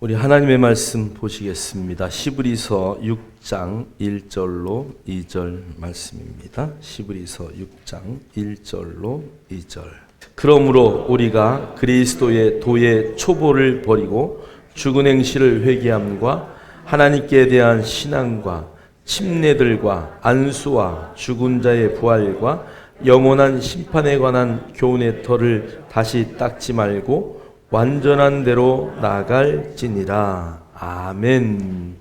우리 하나님의 말씀 보시겠습니다. 히브리서 6장 1절로 2절 말씀입니다. 히브리서 6장 1절로 2절. 그러므로 우리가 그리스도의 도의 초보를 버리고 죽은 행실을 회개함과 하나님께 대한 신앙과 침례들과 안수와 죽은 자의 부활과 영원한 심판에 관한 교훈의 털을 다시 닦지 말고 완전한 대로 나아갈지니라. 아멘.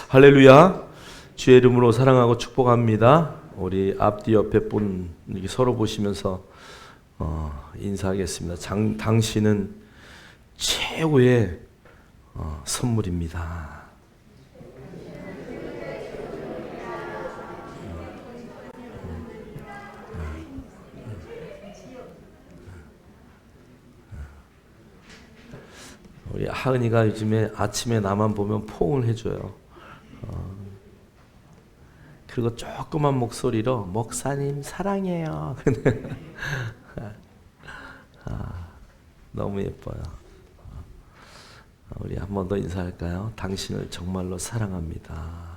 할렐루야. 주의 이름으로 사랑하고 축복합니다. 우리 앞뒤 옆에 분 이렇게 서로 보시면서 인사하겠습니다. 당신은 최고의 선물입니다. 우리 하은이가 요즘에 아침에 나만 보면 포옹을 해줘요. 그리고 조그만 목소리로 목사님 사랑해요. 너무 예뻐요. 우리 한 번 더 인사할까요? 당신을 정말로 사랑합니다.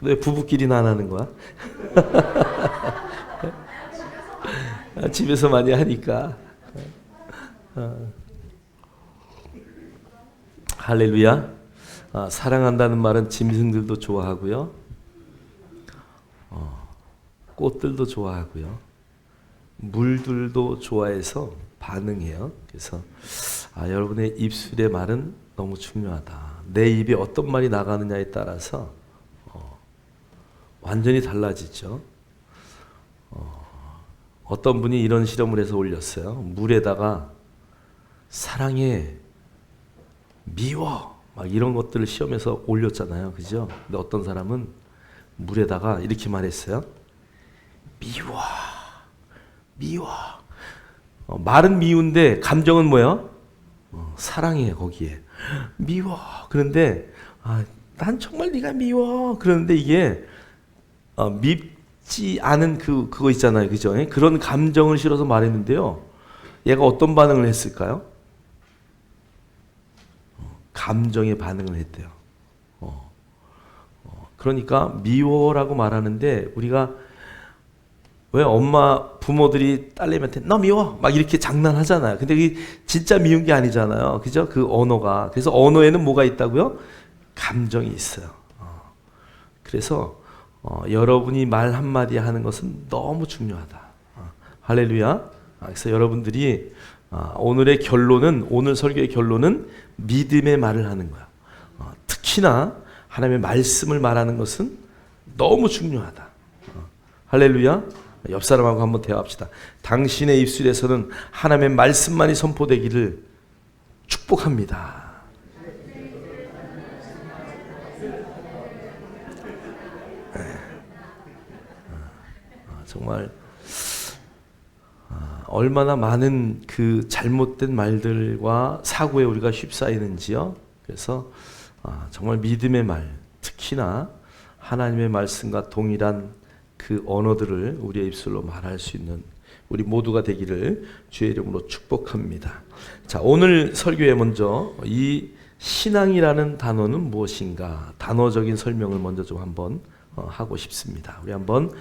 왜 부부끼리는 안 하는 거야? 집에서 많이 하니까. 할렐루야. 사랑한다는 말은 짐승들도 좋아하고요. 꽃들도 좋아하고요. 물들도 좋아해서 반응해요. 그래서 여러분의 입술의 말은 너무 중요하다. 내 입에 어떤 말이 나가느냐에 따라서 완전히 달라지죠. 어떤 분이 이런 실험을 해서 올렸어요. 물에다가 사랑해, 미워 막 이런 것들을 시험해서 올렸잖아요. 그죠? 근데 어떤 사람은 물에다가 이렇게 말했어요. 미워, 미워. 말은 미운데 감정은 뭐예요? 사랑해. 거기에 미워. 그런데 난 정말 네가 미워. 그런데 이게 밉지 않은 그거 있잖아요. 그죠? 그런 감정을 실어서 말했는데요. 얘가 어떤 반응을 했을까요? 감정의 반응을 했대요. 그러니까 미워라고 말하는데 우리가 왜 엄마 부모들이 딸내미한테 너 미워 막 이렇게 장난하잖아요. 근데 그게 진짜 미운 게 아니잖아요. 그죠? 그 언어가. 그래서 언어에는 뭐가 있다고요? 감정이 있어요. 그래서 여러분이 말 한마디 하는 것은 너무 중요하다. 할렐루야. 그래서 여러분들이 오늘 설교의 결론은 믿음의 말을 하는 거야. 특히나 하나님의 말씀을 말하는 것은 너무 중요하다. 할렐루야. 옆 사람하고 한번 대화합시다. 당신의 입술에서는 하나님의 말씀만이 선포되기를 축복합니다. 정말 얼마나 많은 그 잘못된 말들과 사고에 우리가 휩싸이는지요. 그래서 정말 믿음의 말, 특히나 하나님의 말씀과 동일한 그 언어들을 우리의 입술로 말할 수 있는 우리 모두가 되기를 주의 이름으로 축복합니다. 자, 오늘 설교에 먼저 이 신앙이라는 단어는 무엇인가 단어적인 설명을 먼저 좀 한번 하고 싶습니다. 우리 한번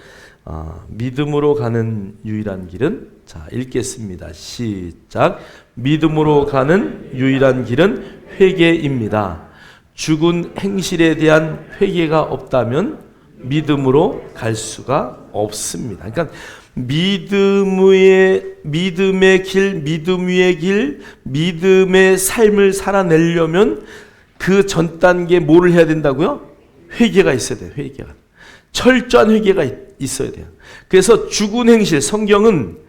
믿음으로 가는 유일한 길은, 자, 읽겠습니다. 시작. 믿음으로 가는 유일한 길은 회개입니다. 죽은 행실에 대한 회개가 없다면 믿음으로 갈 수가 없습니다. 그러니까 믿음의 길, 믿음 위의 길, 믿음의 삶을 살아내려면 그 전 단계에 뭐를 해야 된다고요? 회개가 있어야 돼요. 회개가. 철저한 회개가 있어야 돼요. 그래서 죽은 행실, 성경은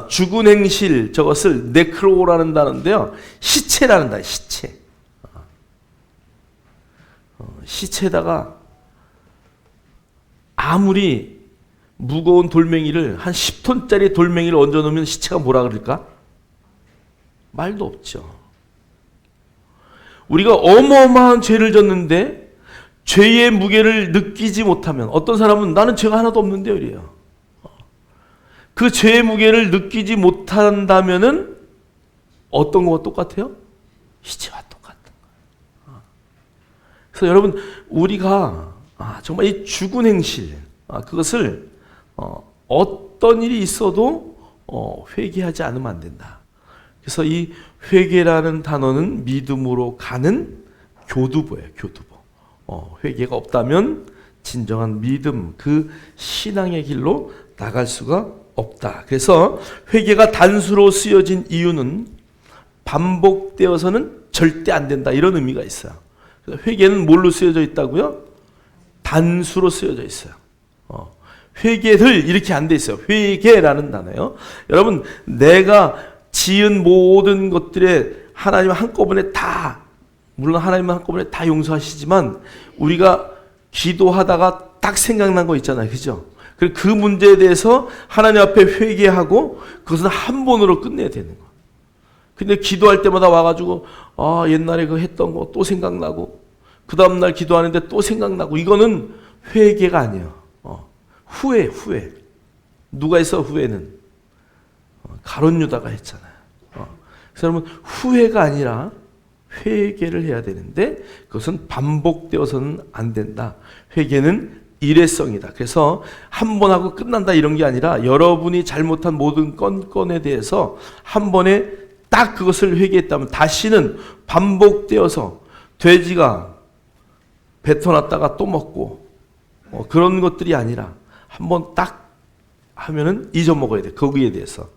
죽은 행실, 저것을 네크로라는 단어인데요. 시체라는 단어, 시체. 시체에다가 아무리 무거운 돌멩이를 한 10톤짜리 돌멩이를 얹어 놓으면 시체가 뭐라 그럴까? 말도 없죠. 우리가 어마어마한 죄를 졌는데 죄의 무게를 느끼지 못하면, 어떤 사람은 나는 죄가 하나도 없는데요 이래요. 그 죄의 무게를 느끼지 못한다면은 어떤 거와 똑같아요? 이제와 똑같은 거예요. 그래서 여러분, 우리가 정말 이 죽은 행실, 그것을 어떤 일이 있어도 회개하지 않으면 안 된다. 그래서 이 회개라는 단어는 믿음으로 가는 교두보예요. 교두보. 회개가 없다면 진정한 믿음, 그 신앙의 길로 나갈 수가 없다. 그래서 회개가 단수로 쓰여진 이유는 반복되어서는 절대 안 된다, 이런 의미가 있어요. 회개는 뭘로 쓰여져 있다고요? 단수로 쓰여져 있어요. 회개들 이렇게 안 돼 있어요. 회개라는 단어요. 여러분, 내가 지은 모든 것들에 하나님은 한꺼번에 다, 물론 하나님은 한꺼번에 다 용서하시지만 우리가 기도하다가 딱 생각난 거 있잖아요. 그죠? 그 문제에 대해서 하나님 앞에 회개하고 그것은 한 번으로 끝내야 되는 거예요. 근데 기도할 때마다 와가지고 옛날에 그 했던 거 또 생각나고 그 다음날 기도하는데 또 생각나고, 이거는 회개가 아니에요. 후회. 누가 했어? 후회는 가룟 유다가 했잖아요. 그래서 여러분, 후회가 아니라 회개를 해야 되는데 그것은 반복되어서는 안 된다. 회개는 일회성이다. 그래서 한 번 하고 끝난다 이런 게 아니라 여러분이 잘못한 모든 건에 대해서 한 번에 딱 그것을 회개했다면 다시는 반복되어서 돼지가 뱉어놨다가 또 먹고 그런 것들이 아니라 한 번 딱 하면은 잊어먹어야 돼. 거기에 대해서.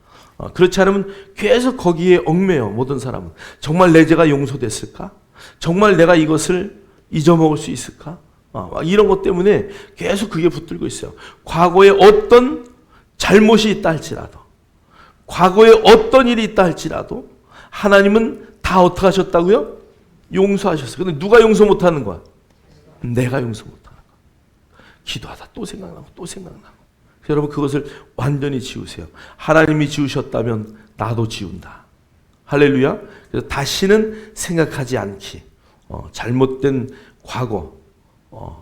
그렇지 않으면 계속 거기에 얽매여. 모든 사람은 정말 내 죄가 용서됐을까? 정말 내가 이것을 잊어먹을 수 있을까? 이런 것 때문에 계속 그게 붙들고 있어요. 과거에 어떤 잘못이 있다 할지라도, 과거에 어떤 일이 있다 할지라도 하나님은 다 어떻게 하셨다고요? 용서하셨어요. 근데 누가 용서 못하는 거야? 내가 용서 못하는 거야. 기도하다 또 생각나고 또 생각나고. 여러분, 그것을 완전히 지우세요. 하나님이 지우셨다면 나도 지운다. 할렐루야. 그래서 다시는 생각하지 않기. 잘못된 과거,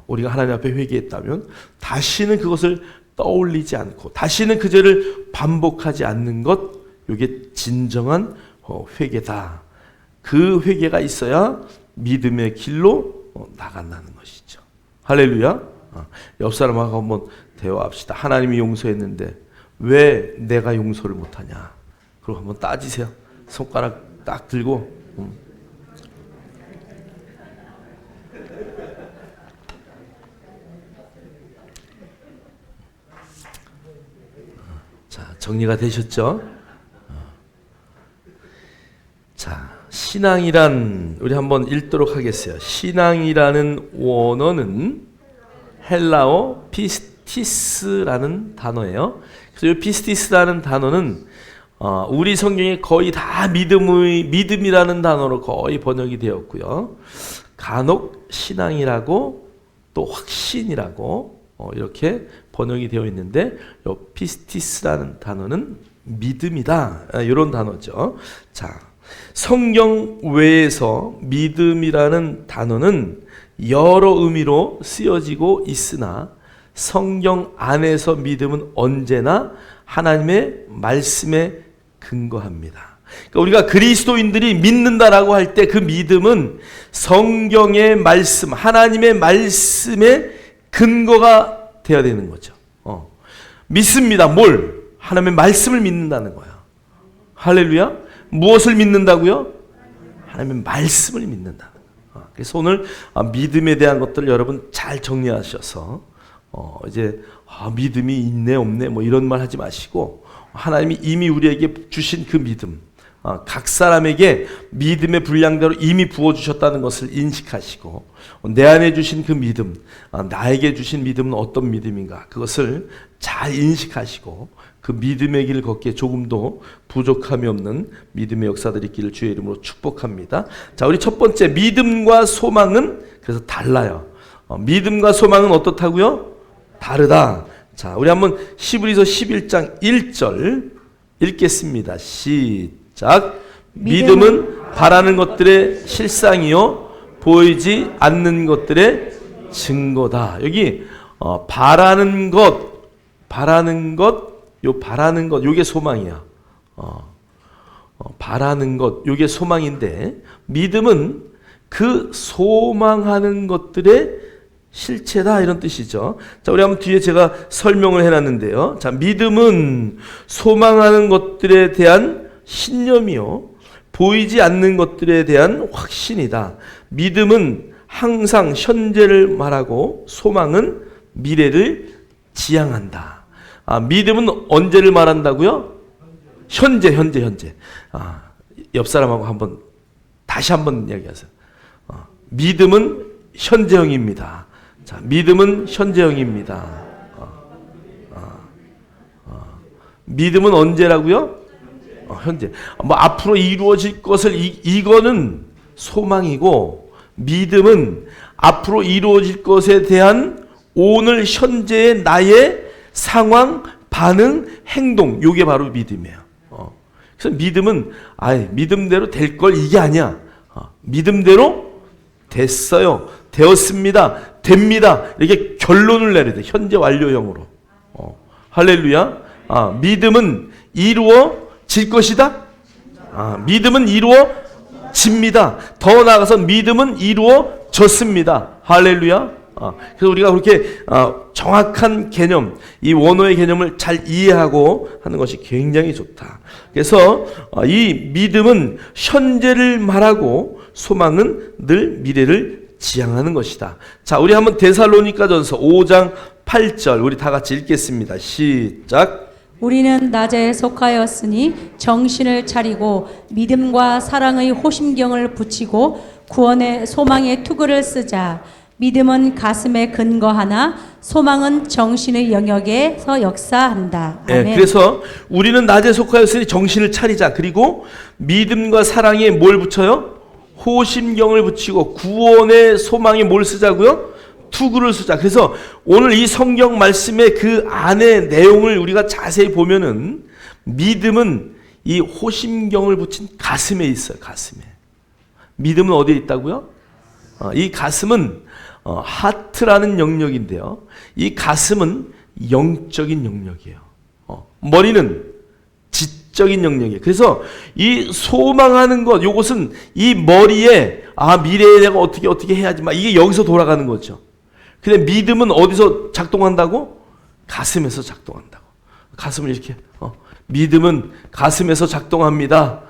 우리가 하나님 앞에 회개했다면 다시는 그것을 떠올리지 않고 다시는 그 죄를 반복하지 않는 것, 이게 진정한 회개다. 그 회개가 있어야 믿음의 길로 나간다는 것이죠. 할렐루야. 옆 사람하고 한번 대화합시다. 하나님이 용서했는데 왜 내가 용서를 못하냐? 그리고 한번 따지세요. 손가락 딱 들고. 자, 정리가 되셨죠? 자, 신앙이란, 우리 한번 읽도록 하겠어요. 신앙이라는 원어는 헬라어 피스티스라는 단어예요. 그래서 이 피스티스라는 단어는 우리 성경에 거의 다 믿음이라는 단어로 거의 번역이 되었고요. 간혹 신앙이라고 또 확신이라고 이렇게 번역이 되어 있는데, 이 피스티스라는 단어는 믿음이다, 이런 단어죠. 자, 성경 외에서 믿음이라는 단어는 여러 의미로 쓰여지고 있으나 성경 안에서 믿음은 언제나 하나님의 말씀에 근거합니다. 그러니까 우리가 그리스도인들이 믿는다라고 할 때 그 믿음은 성경의 말씀, 하나님의 말씀에 근거가 되어야 되는 거죠. 믿습니다. 뭘? 하나님의 말씀을 믿는다는 거예요. 할렐루야. 무엇을 믿는다고요? 하나님의 말씀을 믿는다는 거예요. 그래서 오늘 믿음에 대한 것들을 여러분 잘 정리하셔서 이제 믿음이 있네 없네 뭐 이런 말 하지 마시고, 하나님이 이미 우리에게 주신 그 믿음, 각 사람에게 믿음의 분량대로 이미 부어주셨다는 것을 인식하시고, 내 안에 주신 그 믿음, 나에게 주신 믿음은 어떤 믿음인가, 그것을 잘 인식하시고 그 믿음의 길을 걷기에 조금도 부족함이 없는 믿음의 역사들이 있기를 주의 이름으로 축복합니다. 자, 우리 첫 번째, 믿음과 소망은 그래서 달라요. 믿음과 소망은 어떻다고요? 다르다. 자, 우리 한번 히브리서 11장 1절 읽겠습니다. 시작. 믿음은 바라는 것들의 실상이요 보이지 않는 것들의 증거다. 여기 바라는 것 요 바라는 것, 요게 소망이야. 바라는 것, 요게 소망인데, 믿음은 그 소망하는 것들의 실체다, 이런 뜻이죠. 자, 우리 한번 뒤에 제가 설명을 해놨는데요. 자, 믿음은 소망하는 것들에 대한 신념이요, 보이지 않는 것들에 대한 확신이다. 믿음은 항상 현재를 말하고 소망은 미래를 지향한다. 믿음은 언제를 말한다고요? 현재. 옆 사람하고 다시 한번 이야기하세요. 믿음은 현재형입니다. 자, 믿음은 현재형입니다. 믿음은 언제라고요? 현재. 앞으로 이루어질 것을 이거는 소망이고, 믿음은 앞으로 이루어질 것에 대한 오늘 현재의 나의 상황, 반응, 행동, 요게 바로 믿음이에요. 그래서 믿음은 믿음대로 될 걸, 이게 아니야. 믿음대로 됐어요, 되었습니다, 됩니다, 이렇게 결론을 내려야 돼. 현재 완료형으로. 할렐루야. 믿음은 이루어질 것이다. 믿음은 이루어집니다. 더 나아가서 믿음은 이루어졌습니다. 할렐루야. 그래서 우리가 그렇게 정확한 개념, 이 원어의 개념을 잘 이해하고 하는 것이 굉장히 좋다. 그래서 이 믿음은 현재를 말하고 소망은 늘 미래를 지향하는 것이다. 자, 우리 한번 데살로니가전서 5장 8절 우리 다 같이 읽겠습니다. 시작. 우리는 낮에 속하였으니 정신을 차리고 믿음과 사랑의 호심경을 붙이고 구원의 소망의 투구를 쓰자. 믿음은 가슴에 근거하나 소망은 정신의 영역에서 역사한다. 아멘. 네, 그래서 우리는 낮에 속하였으니 정신을 차리자. 그리고 믿음과 사랑에 뭘 붙여요? 호심경을 붙이고 구원의 소망에 뭘 쓰자고요? 투구를 쓰자. 그래서 오늘 이 성경 말씀의 그 안의 내용을 우리가 자세히 보면은 믿음은 이 호심경을 붙인 가슴에 있어요. 가슴에. 믿음은 어디에 있다고요? 이 가슴은 하트라는 영역인데요. 이 가슴은 영적인 영역이에요. 머리는 지적인 영역이에요. 그래서 이 소망하는 것, 요것은 이 머리에 미래에 내가 어떻게 해야지, 이게 여기서 돌아가는 거죠. 근데 믿음은 어디서 작동한다고? 가슴에서 작동한다고. 가슴을 이렇게 믿음은 가슴에서 작동합니다.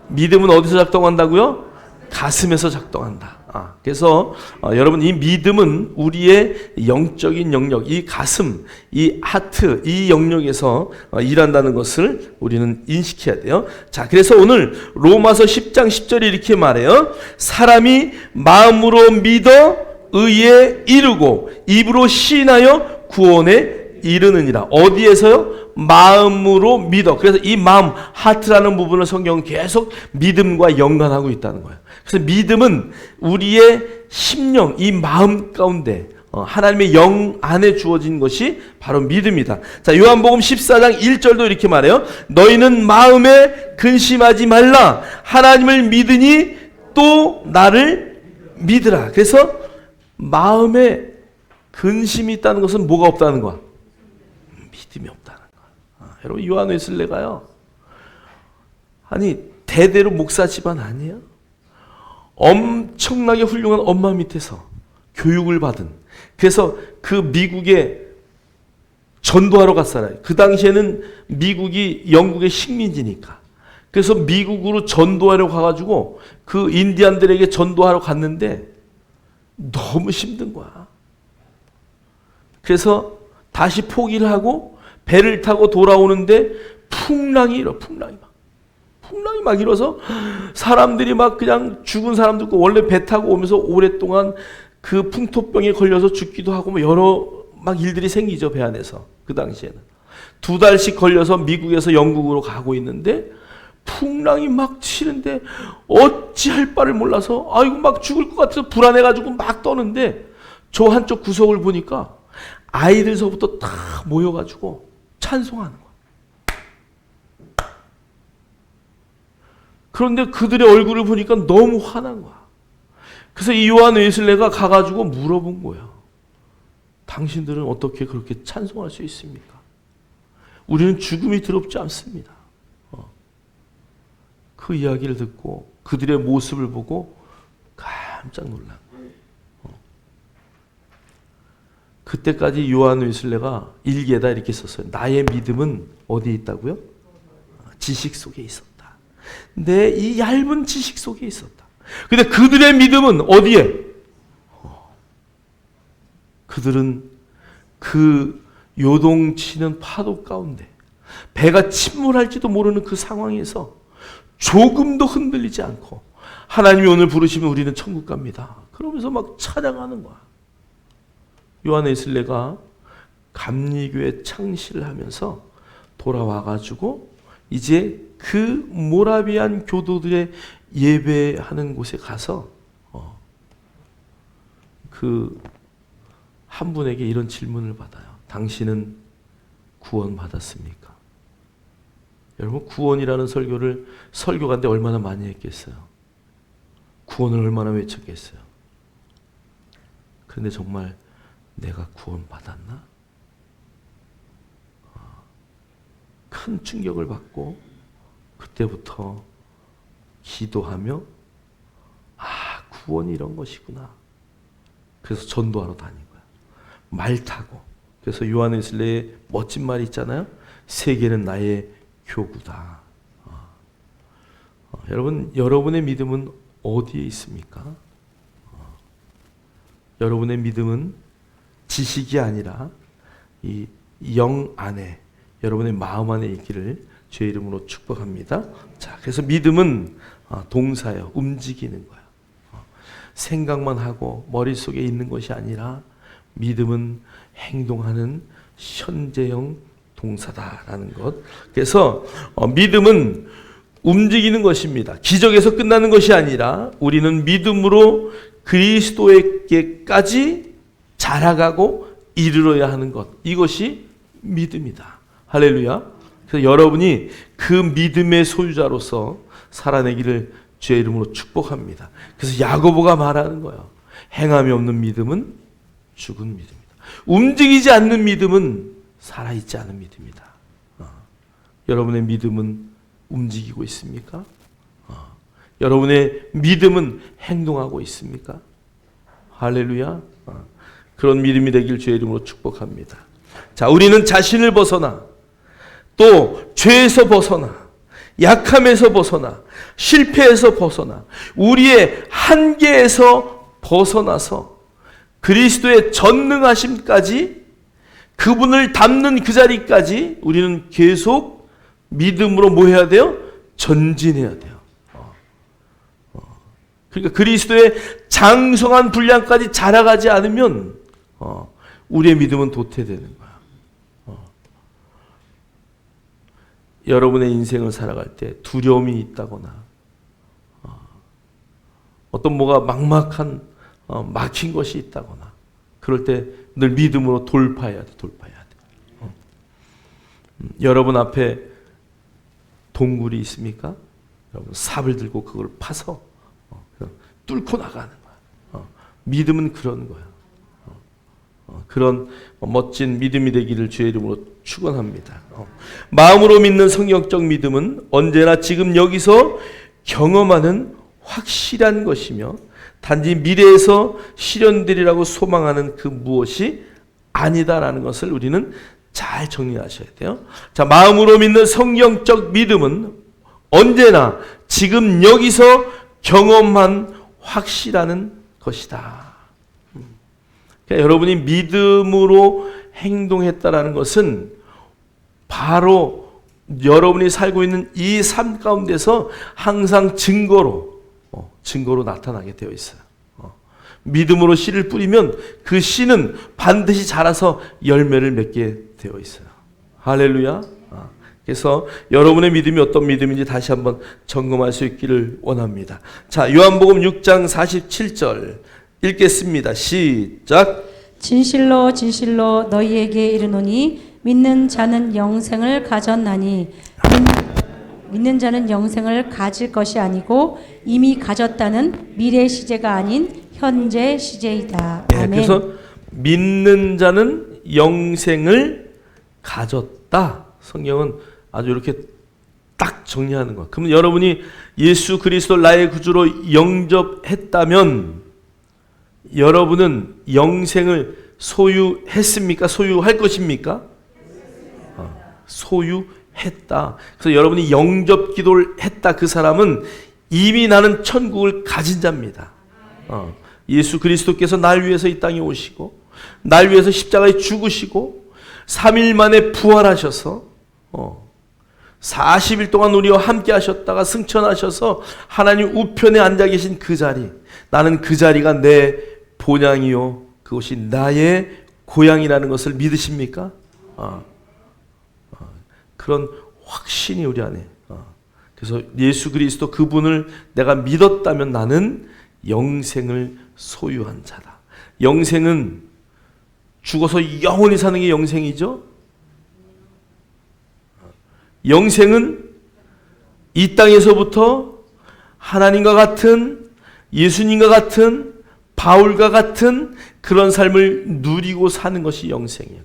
믿음은 어디서 작동한다고요? 가슴에서 작동한다. 그래서 여러분, 이 믿음은 우리의 영적인 영역, 이 가슴, 이 하트, 이 영역에서 일한다는 것을 우리는 인식해야 돼요. 자, 그래서 오늘 로마서 10장 10절에 이렇게 말해요. 사람이 마음으로 믿어 의에 이르고 입으로 시인하여 구원에 이르느니라. 어디에서요? 마음으로 믿어. 그래서 이 마음, 하트라는 부분을 성경은 계속 믿음과 연관하고 있다는 거예요. 그래서 믿음은 우리의 심령, 이 마음 가운데 하나님의 영 안에 주어진 것이 바로 믿음이다. 자, 요한복음 14장 1절도 이렇게 말해요. 너희는 마음에 근심하지 말라. 하나님을 믿으니 또 나를 믿으라. 그래서 마음에 근심이 있다는 것은 뭐가 없다는 거야? 믿음이 없다는 거야. 여러분, 요한 웨슬레가요, 대대로 목사 집안 아니에요? 엄청나게 훌륭한 엄마 밑에서 교육을 받은, 그래서 그 미국에 전도하러 갔잖아요. 그 당시에는 미국이 영국의 식민지니까. 그래서 미국으로 전도하러 가가지고 그 인디안들에게 전도하러 갔는데 너무 힘든 거야. 그래서 다시 포기를 하고 배를 타고 돌아오는데 풍랑이 일어. 풍랑이 막 일어서 사람들이 막 그냥 죽은 사람도 있고, 원래 배 타고 오면서 오랫동안 그 풍토병에 걸려서 죽기도 하고 여러 막 일들이 생기죠, 배 안에서. 그 당시에는 2달씩 걸려서 미국에서 영국으로 가고 있는데 풍랑이 막 치는데 어찌할 바를 몰라서 막 죽을 것 같아서 불안해가지고 막 떠는데, 저 한쪽 구석을 보니까 아이들서부터 다 모여가지고 찬송하는 거야. 그런데 그들의 얼굴을 보니까 너무 화난 거야. 그래서 이 요한 웨슬레가 가가지고 물어본 거예요. 당신들은 어떻게 그렇게 찬송할 수 있습니까? 우리는 죽음이 두렵지 않습니다. 그 이야기를 듣고 그들의 모습을 보고 깜짝 놀란 거예요. 그때까지 요한 웨슬레가 일기에다 이렇게 썼어요. 나의 믿음은 어디에 있다고요? 지식 속에 있었다. 내 이 얇은 지식 속에 있었다. 근데 그들의 믿음은 어디에? 그들은 그 요동치는 파도 가운데 배가 침몰할지도 모르는 그 상황에서 조금도 흔들리지 않고 하나님이 오늘 부르시면 우리는 천국 갑니다. 그러면서 막 찬양하는 거야. 요한 웨슬레가 감리교회 창시를 하면서 돌아와가지고 이제 그 모라비안 교도들의 예배하는 곳에 가서 그 한 분에게 이런 질문을 받아요. 당신은 구원 받았습니까? 여러분, 구원이라는 설교를 설교가인데 얼마나 많이 했겠어요? 구원을 얼마나 외쳤겠어요? 그런데 정말 내가 구원 받았나? 큰 충격을 받고 그때부터 기도하며 구원이 이런 것이구나. 그래서 전도하러 다닌 거야. 말 타고. 그래서 요한 웨슬레의 멋진 말이 있잖아요. 세계는 나의 교구다. 여러분, 여러분의 믿음은 어디에 있습니까? 여러분의 믿음은 지식이 아니라 이 영 안에, 여러분의 마음 안에 있기를 주의 이름으로 축복합니다. 자, 그래서 믿음은 동사예요. 움직이는 거예요. 생각만 하고 머릿속에 있는 것이 아니라 믿음은 행동하는 현재형 동사다라는 것. 그래서 믿음은 움직이는 것입니다. 기적에서 끝나는 것이 아니라 우리는 믿음으로 그리스도에게까지 자라가고 이르러야 하는 것. 이것이 믿음이다. 할렐루야. 그래서 여러분이 그 믿음의 소유자로서 살아내기를 주의 이름으로 축복합니다. 그래서 야고보가 말하는 거예요. 행함이 없는 믿음은 죽은 믿음이다. 움직이지 않는 믿음은 살아있지 않은 믿음이다. 여러분의 믿음은 움직이고 있습니까? 여러분의 믿음은 행동하고 있습니까? 할렐루야. 그런 믿음이 되길 주의 이름으로 축복합니다. 자, 우리는 자신을 벗어나 또 죄에서 벗어나 약함에서 벗어나 실패에서 벗어나 우리의 한계에서 벗어나서 그리스도의 전능하심까지 그분을 닮는 그 자리까지 우리는 계속 믿음으로 뭐 해야 돼요? 전진해야 돼요. 그러니까 그리스도의 장성한 분량까지 자라가지 않으면 우리의 믿음은 도태되는 거야. 여러분의 인생을 살아갈 때 두려움이 있다거나 어떤 뭐가 막막한 막힌 것이 있다거나 그럴 때 늘 믿음으로 돌파해야 돼. 여러분 앞에 동굴이 있습니까? 여러분 삽을 들고 그걸 파서 뚫고 나가는 거야. 믿음은 그런 거야. 그런 멋진 믿음이 되기를 주의 이름으로 축원합니다. 마음으로 믿는 성경적 믿음은 언제나 지금 여기서 경험하는 확실한 것이며 단지 미래에서 실현되리라고 소망하는 그 무엇이 아니다라는 것을 우리는 잘 정리하셔야 돼요. 자, 마음으로 믿는 성경적 믿음은 언제나 지금 여기서 경험한 확실한 것이다. 그러니까 여러분이 믿음으로 행동했다라는 것은 바로 여러분이 살고 있는 이 삶 가운데서 항상 증거로 나타나게 되어 있어요. 믿음으로 씨를 뿌리면 그 씨는 반드시 자라서 열매를 맺게 되어 있어요. 할렐루야. 그래서 여러분의 믿음이 어떤 믿음인지 다시 한번 점검할 수 있기를 원합니다. 자, 요한복음 6장 47절 읽겠습니다. 시작. 진실로 진실로 너희에게 이르노니 믿는 자는 영생을 가졌나니 믿는 자는 영생을 가질 것이 아니고 이미 가졌다는 미래 시제가 아닌 현재 시제이다. 네, 아멘. 그래서 믿는 자는 영생을 가졌다. 성경은 아주 이렇게 딱 정리하는 거야. 그러면 여러분이 예수 그리스도를 나의 구주로 영접했다면 여러분은 영생을 소유했습니까? 소유할 것입니까? 소유했다. 그래서 여러분이 영접 기도를 했다. 그 사람은 이미 나는 천국을 가진 자입니다. 예수 그리스도께서 날 위해서 이 땅에 오시고 날 위해서 십자가에 죽으시고 3일 만에 부활하셔서 40일 동안 우리와 함께 하셨다가 승천하셔서 하나님 우편에 앉아 계신 그 자리, 나는 그 자리가 내 본향이요 그것이 나의 고향이라는 것을 믿으십니까? 그런 확신이 우리 안에. 그래서 예수 그리스도 그분을 내가 믿었다면 나는 영생을 소유한 자다. 영생은 죽어서 영원히 사는 게 영생이죠. 영생은 이 땅에서부터 하나님과 같은, 예수님과 같은, 바울과 같은 그런 삶을 누리고 사는 것이 영생이에요.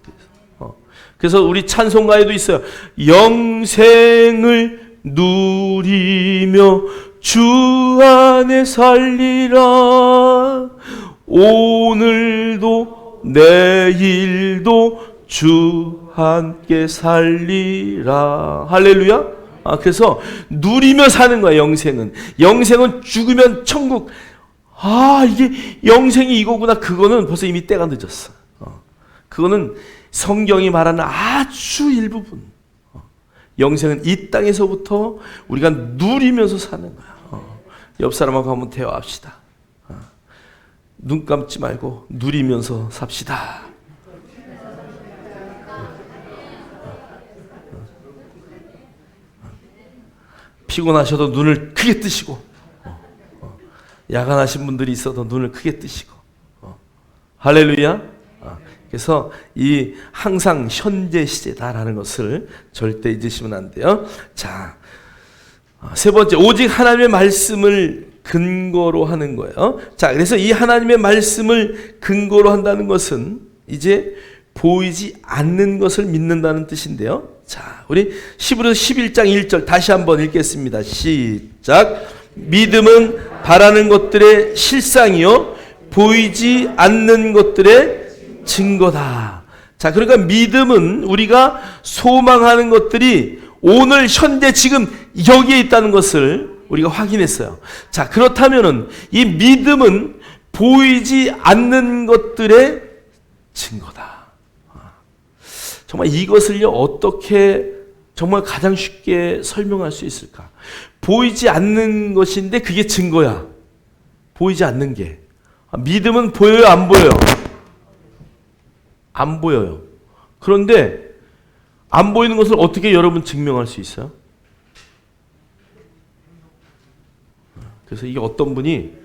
그래서 우리 찬송가에도 있어요. 영생을 누리며 주 안에 살리라. 오늘도 내일도 주 함께 살리라. 할렐루야. 그래서 누리며 사는 거야. 영생은 죽으면 천국. 이게 영생이 이거구나. 그거는 벌써 이미 때가 늦었어. 그거는 성경이 말하는 아주 일부분. 영생은 이 땅에서부터 우리가 누리면서 사는 거야. 옆 사람하고 한번 대화합시다. 눈 감지 말고 누리면서 삽시다. 피곤하셔도 눈을 크게 뜨시고, 야간하신 분들이 있어도 눈을 크게 뜨시고. 할렐루야. 그래서 이 항상 현재 시제다라는 것을 절대 잊으시면 안 돼요. 자, 세 번째, 오직 하나님의 말씀을 근거로 하는 거예요. 자, 그래서 이 하나님의 말씀을 근거로 한다는 것은 이제 보이지 않는 것을 믿는다는 뜻인데요. 자, 우리 히브리서 11장 1절 다시 한번 읽겠습니다. 시작. 믿음은 바라는 것들의 실상이요 보이지 않는 것들의 증거다. 자, 그러니까 믿음은 우리가 소망하는 것들이 오늘 현재 지금 여기에 있다는 것을 우리가 확인했어요. 자, 그렇다면은 이 믿음은 보이지 않는 것들의 증거다. 정말 이것을요 어떻게 정말 가장 쉽게 설명할 수 있을까? 보이지 않는 것인데 그게 증거야. 보이지 않는 게. 믿음은 보여요, 안 보여요? 안 보여요. 그런데 안 보이는 것을 어떻게 여러분 증명할 수 있어요? 그래서 이게 어떤 분이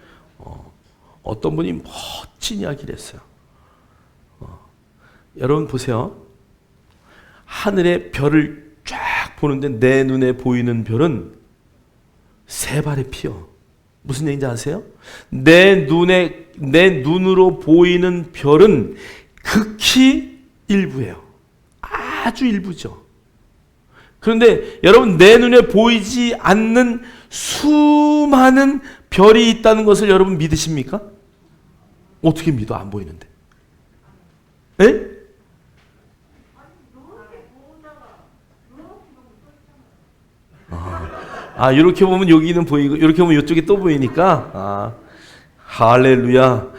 멋진 이야기를 했어요. 여러분 보세요. 하늘의 별을 쫙 보는데 내 눈에 보이는 별은 세 발의 피요. 무슨 얘기인지 아세요? 내 눈으로 보이는 별은 극히 일부예요. 아주 일부죠. 그런데 여러분 내 눈에 보이지 않는 수많은 별이 있다는 것을 여러분 믿으십니까? 어떻게 믿어? 안 보이는데. 에? 이렇게 보면 여기는 보이고 이렇게 보면 이쪽이 또 보이니까 할렐루야.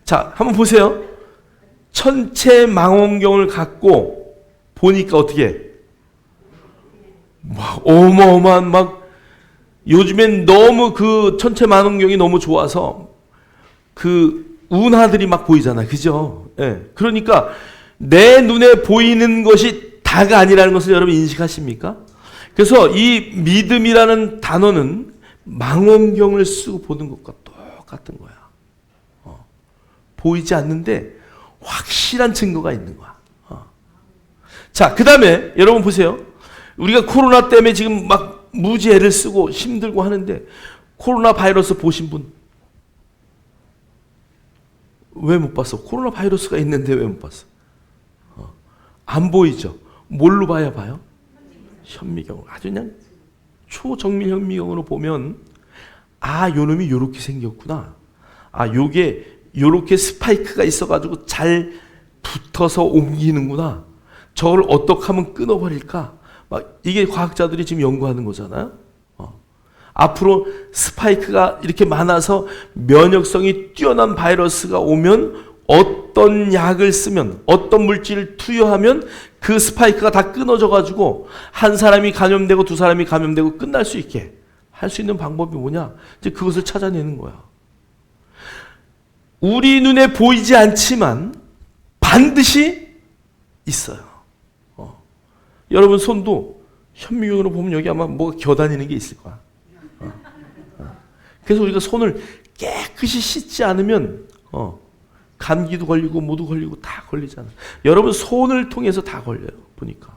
자, 한번 보세요. 천체 망원경을 갖고 보니까 어떻게 막 어마어마한 막 요즘엔 너무 그 천체 망원경이 너무 좋아서 그 운하들이 막 보이잖아요. 그죠? 예. 그러니까 내 눈에 보이는 것이 다가 아니라는 것을 여러분 인식하십니까? 그래서 이 믿음이라는 단어는 망원경을 쓰고 보는 것과 똑같은 거야. 보이지 않는데 확실한 증거가 있는 거야. 자, 그 다음에 여러분 보세요. 우리가 코로나 때문에 지금 막 무지 애를 쓰고 힘들고 하는데 코로나 바이러스 보신 분? 왜 못 봤어? 코로나 바이러스가 있는데 왜 못 봤어? 안 보이죠? 뭘로 봐야 봐요? 현미경으로. 아주 그냥 초정밀 현미경으로 보면 요 놈이 요렇게 생겼구나. 요게 요렇게 스파이크가 있어가지고 잘 붙어서 옮기는구나. 저걸 어떻게 하면 끊어버릴까? 이게 과학자들이 지금 연구하는 거잖아요. 앞으로 스파이크가 이렇게 많아서 면역성이 뛰어난 바이러스가 오면 어떤 약을 쓰면, 어떤 물질을 투여하면 그 스파이크가 다 끊어져가지고 한 사람이 감염되고 두 사람이 감염되고 끝날 수 있게 할 수 있는 방법이 뭐냐? 이제 그것을 찾아내는 거야. 우리 눈에 보이지 않지만 반드시 있어요. 여러분 손도 현미경으로 보면 여기 아마 뭐가 겨다니는 게 있을 거야. 그래서 우리가 손을 깨끗이 씻지 않으면 감기도 걸리고 모두 걸리고 다 걸리잖아. 여러분 손을 통해서 다 걸려요. 보니까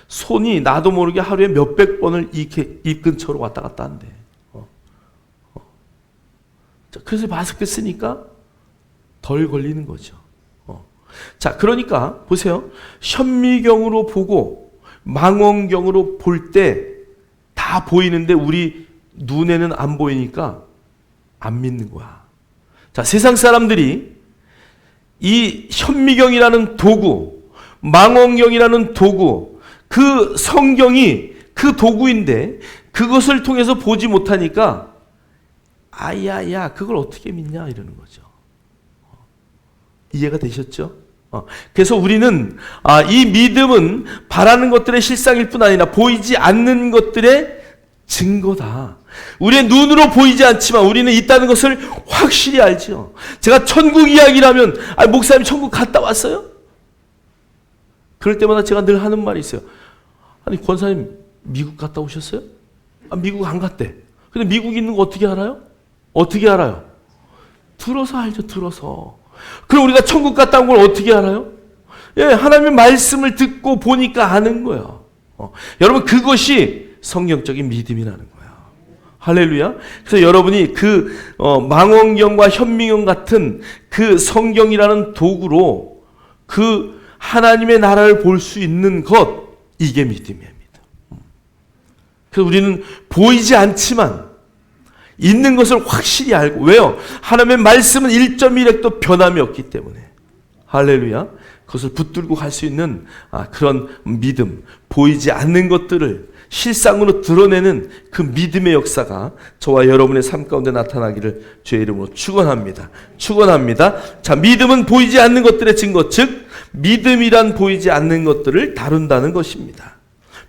손이 나도 모르게 하루에 몇백 번을 이렇게 입 근처로 왔다 갔다 한대. 그래서 마스크 쓰니까 덜 걸리는 거죠. 자, 그러니까 보세요. 현미경으로 보고 망원경으로 볼 때 다 보이는데 우리 눈에는 안 보이니까 안 믿는 거야. 자, 세상 사람들이 이 현미경이라는 도구, 망원경이라는 도구, 그 성경이 그 도구인데 그것을 통해서 보지 못하니까 아야야 그걸 어떻게 믿냐 이러는 거죠. 이해가 되셨죠? 그래서 우리는 이 믿음은 바라는 것들의 실상일 뿐 아니라 보이지 않는 것들의 증거다. 우리의 눈으로 보이지 않지만 우리는 있다는 것을 확실히 알죠. 제가 천국 이야기를 하면 목사님 천국 갔다 왔어요? 그럴 때마다 제가 늘 하는 말이 있어요. 아니 권사님 미국 갔다 오셨어요? 미국 안 갔대. 근데 미국 있는 거 어떻게 알아요? 어떻게 알아요? 들어서 알죠. 들어서. 그럼 우리가 천국 갔다 온 걸 어떻게 알아요? 예, 하나님의 말씀을 듣고 보니까 아는 거예요. 여러분 그것이 성경적인 믿음이라는 거예요. 할렐루야. 그래서 여러분이 그 망원경과 현미경 같은 그 성경이라는 도구로 그 하나님의 나라를 볼 수 있는 것, 이게 믿음입니다. 그래서 우리는 보이지 않지만 있는 것을 확실히 알고, 왜요? 하나님의 말씀은 1.1핵도 변함이 없기 때문에. 할렐루야. 그것을 붙들고 갈 수 있는 그런 믿음, 보이지 않는 것들을 실상으로 드러내는 그 믿음의 역사가 저와 여러분의 삶 가운데 나타나기를 주의 이름으로 축원합니다. 축원합니다. 자, 믿음은 보이지 않는 것들의 증거, 즉 믿음이란 보이지 않는 것들을 다룬다는 것입니다.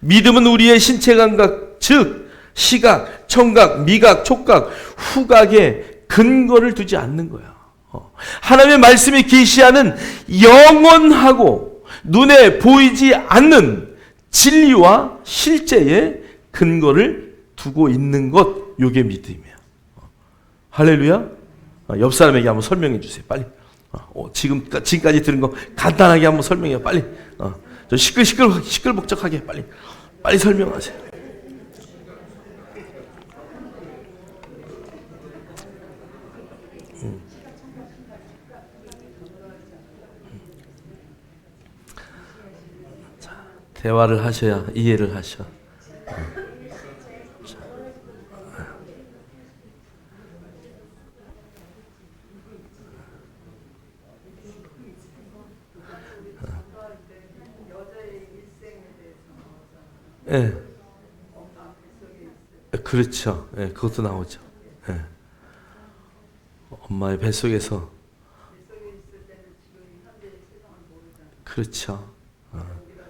믿음은 우리의 신체 감각, 즉 시각, 청각, 미각, 촉각, 후각에 근거를 두지 않는 거야. 하나님의 말씀이 계시하는 영원하고 눈에 보이지 않는 진리와 실제의 근거를 두고 있는 것, 이게 믿음이에요. 할렐루야. 옆 사람에게 한번 설명해 주세요. 빨리. 지금까지 들은 거 간단하게 한번 설명해요. 빨리. 저 시끌벅적하게 빨리 설명하세요. 대화를 하셔야 이해를 하셔. 예. 그렇죠. 예, 그것도 나오죠. 예. 엄마의 뱃속에서. 그렇죠.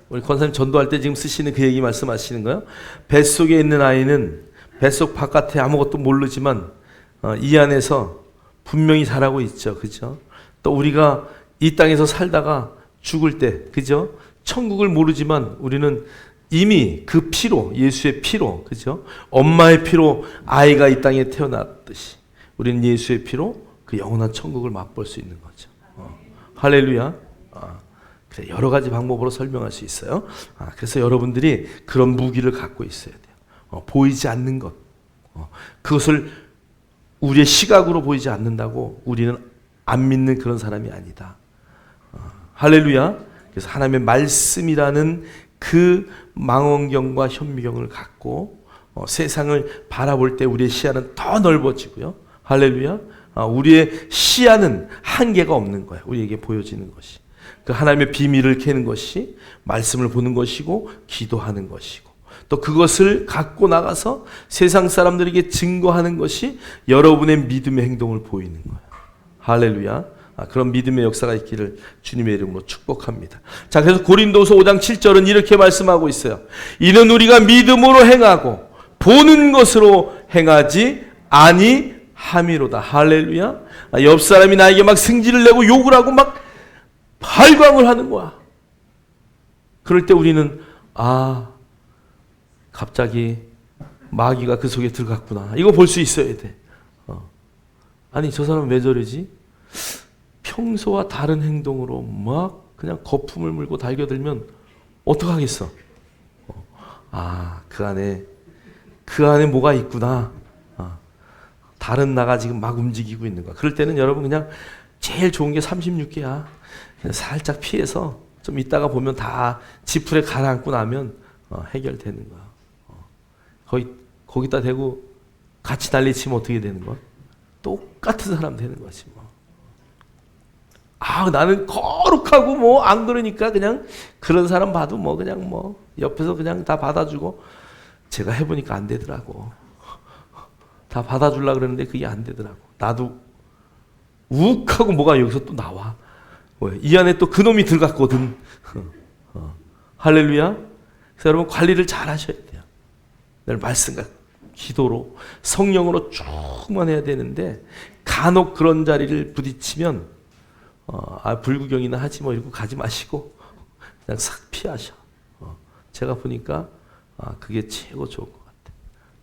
우리 권사님 전도할 때 지금 쓰시는 그 얘기 말씀하시는 거예요? 뱃속에 있는 아이는 뱃속 바깥에 아무것도 모르지만 이 안에서 분명히 자라고 있죠. 그죠? 또 우리가 이 땅에서 살다가 죽을 때, 그죠? 천국을 모르지만 우리는 이미 그 피로, 예수의 피로, 그죠? 엄마의 피로 아이가 이 땅에 태어났듯이 우리는 예수의 피로 그 영원한 천국을 맛볼 수 있는 거죠. 할렐루야. 여러 가지 방법으로 설명할 수 있어요. 그래서 여러분들이 그런 무기를 갖고 있어야 돼요. 보이지 않는 것. 그것을 우리의 시각으로 보이지 않는다고 우리는 안 믿는 그런 사람이 아니다. 할렐루야. 그래서 하나님의 말씀이라는 그 망원경과 현미경을 갖고 세상을 바라볼 때 우리의 시야는 더 넓어지고요. 할렐루야. 우리의 시야는 한계가 없는 거야. 우리에게 보여지는 것이. 그 하나님의 비밀을 캐는 것이 말씀을 보는 것이고 기도하는 것이고 또 그것을 갖고 나가서 세상 사람들에게 증거하는 것이 여러분의 믿음의 행동을 보이는 거예요. 할렐루야. 그런 믿음의 역사가 있기를 주님의 이름으로 축복합니다. 자, 그래서 고린도서 5장 7절은 이렇게 말씀하고 있어요. 이는 우리가 믿음으로 행하고 보는 것으로 행하지 아니함이로다. 할렐루야. 옆 사람이 나에게 막 승질을 내고 욕을 하고 막 발광을 하는 거야. 그럴 때 우리는 갑자기 마귀가 그 속에 들어갔구나. 이거 볼 수 있어야 돼. 아니 저 사람은 왜 저러지? 평소와 다른 행동으로 막 그냥 거품을 물고 달겨들면 어떡하겠어? 그 안에 뭐가 있구나. 다른 나가 지금 막 움직이고 있는 거야. 그럴 때는 여러분 그냥 제일 좋은 게 36개야. 그냥 살짝 피해서 좀 이따가 보면 다 지풀에 가라앉고 나면 해결되는 거야. 거기다 대고 같이 난리치면 어떻게 되는 거야? 똑같은 사람 되는 거지 뭐. 나는 거룩하고 뭐 안 그러니까 그냥 그런 사람 봐도 뭐 그냥 뭐 옆에서 그냥 다 받아주고 제가 해보니까 안 되더라고. 다 받아주려고 그러는데 그게 안 되더라고. 나도 욱하고 뭐가 여기서 또 나와. 이 안에 또 그놈이 들어갔거든. 할렐루야. 그래서 여러분 관리를 잘 하셔야 돼요. 늘 말씀과 기도로 성령으로 충만해야 되는데 간혹 그런 자리를 부딪히면 불구경이나 하지 뭐 이러고 가지 마시고 그냥 싹 피하셔. 제가 보니까 그게 최고 좋을 것 같아요.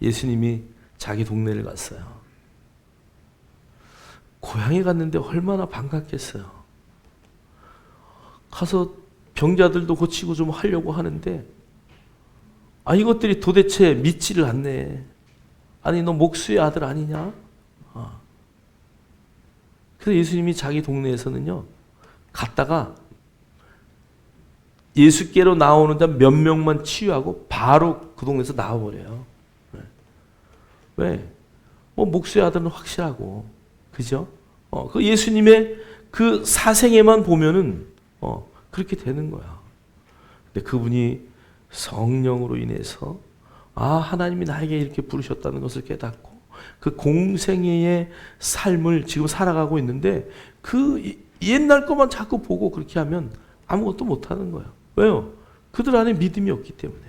예수님이 자기 동네를 갔어요. 고향에 갔는데 얼마나 반갑겠어요. 가서 병자들도 고치고 좀 하려고 하는데 이것들이 도대체 믿지를 않네. 아니 너 목수의 아들 아니냐? 그래서 예수님이 자기 동네에서는요 갔다가 예수께로 나오는 자 몇 명만 치유하고 바로 그 동네에서 나와버려요. 왜? 목수의 아들은 확실하고, 그죠? 그 예수님의 그 사생애만 보면은 그렇게 되는 거야. 근데 그분이 성령으로 인해서 하나님이 나에게 이렇게 부르셨다는 것을 깨닫고 그 공생애의 삶을 지금 살아가고 있는데 그 옛날 것만 자꾸 보고 그렇게 하면 아무것도 못하는 거예요. 왜요? 그들 안에 믿음이 없기 때문에.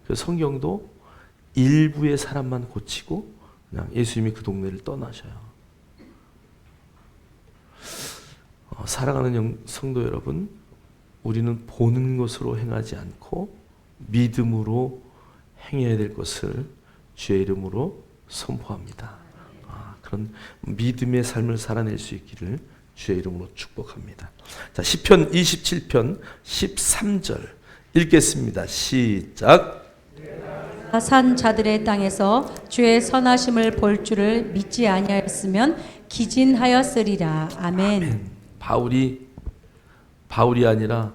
그래서 성경도 일부의 사람만 고치고 그냥 예수님이 그 동네를 떠나셔요. 사랑하는 성도 여러분, 우리는 보는 것으로 행하지 않고 믿음으로 행해야 될 것을 주의 이름으로 선포합니다. 그런 믿음의 삶을 살아낼 수 있기를 주의 이름으로 축복합니다. 자, 시편 27편 13절 읽겠습니다. 시작. 산 자들의 땅에서 주의 선하심을 볼 줄을 믿지 아니하였으면 기진하였으리라. 아멘. 바울이 아니라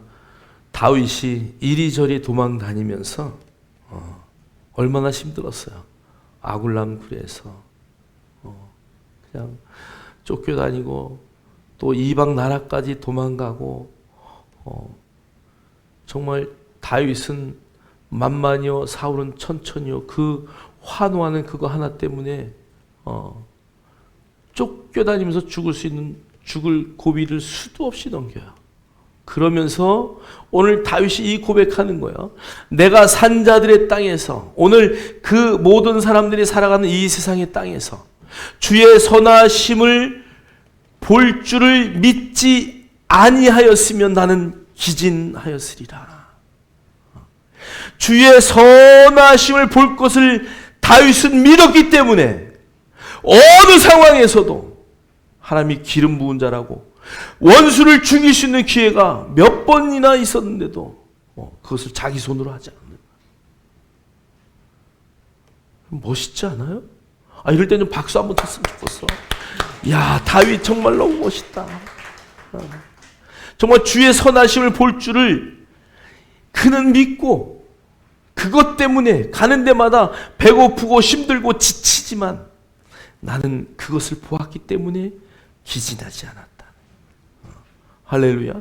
다윗이 이리저리 도망 다니면서 얼마나 힘들었어요. 아굴람 굴에서 그냥 쫓겨다니고 또 이방 나라까지 도망가고 정말 다윗은 만만히요 사울은 천천히요 그 환호하는 그거 하나 때문에 쫓겨다니면서 죽을 고비를 수도 없이 넘겨요. 그러면서 오늘 다윗이 이 고백하는 거예요. 내가 산자들의 땅에서 오늘 그 모든 사람들이 살아가는 이 세상의 땅에서 주의 선하심을 볼 줄을 믿지 아니하였으면 나는 기진하였으리라. 주의 선하심을 볼 것을 다윗은 믿었기 때문에 어느 상황에서도 하나님이 기름 부은 자라고 원수를 죽일 수 있는 기회가 몇 번이나 있었는데도 그것을 자기 손으로 하지 않는. 멋있지 않아요? 이럴 때는 박수 한번 쳤으면 좋겠어. 야, 다윗 정말 너무 멋있다. 정말 주의 선하심을 볼 줄을 그는 믿고 그것 때문에 가는 데마다 배고프고 힘들고 지치지만 나는 그것을 보았기 때문에 기진하지 않았다. 할렐루야.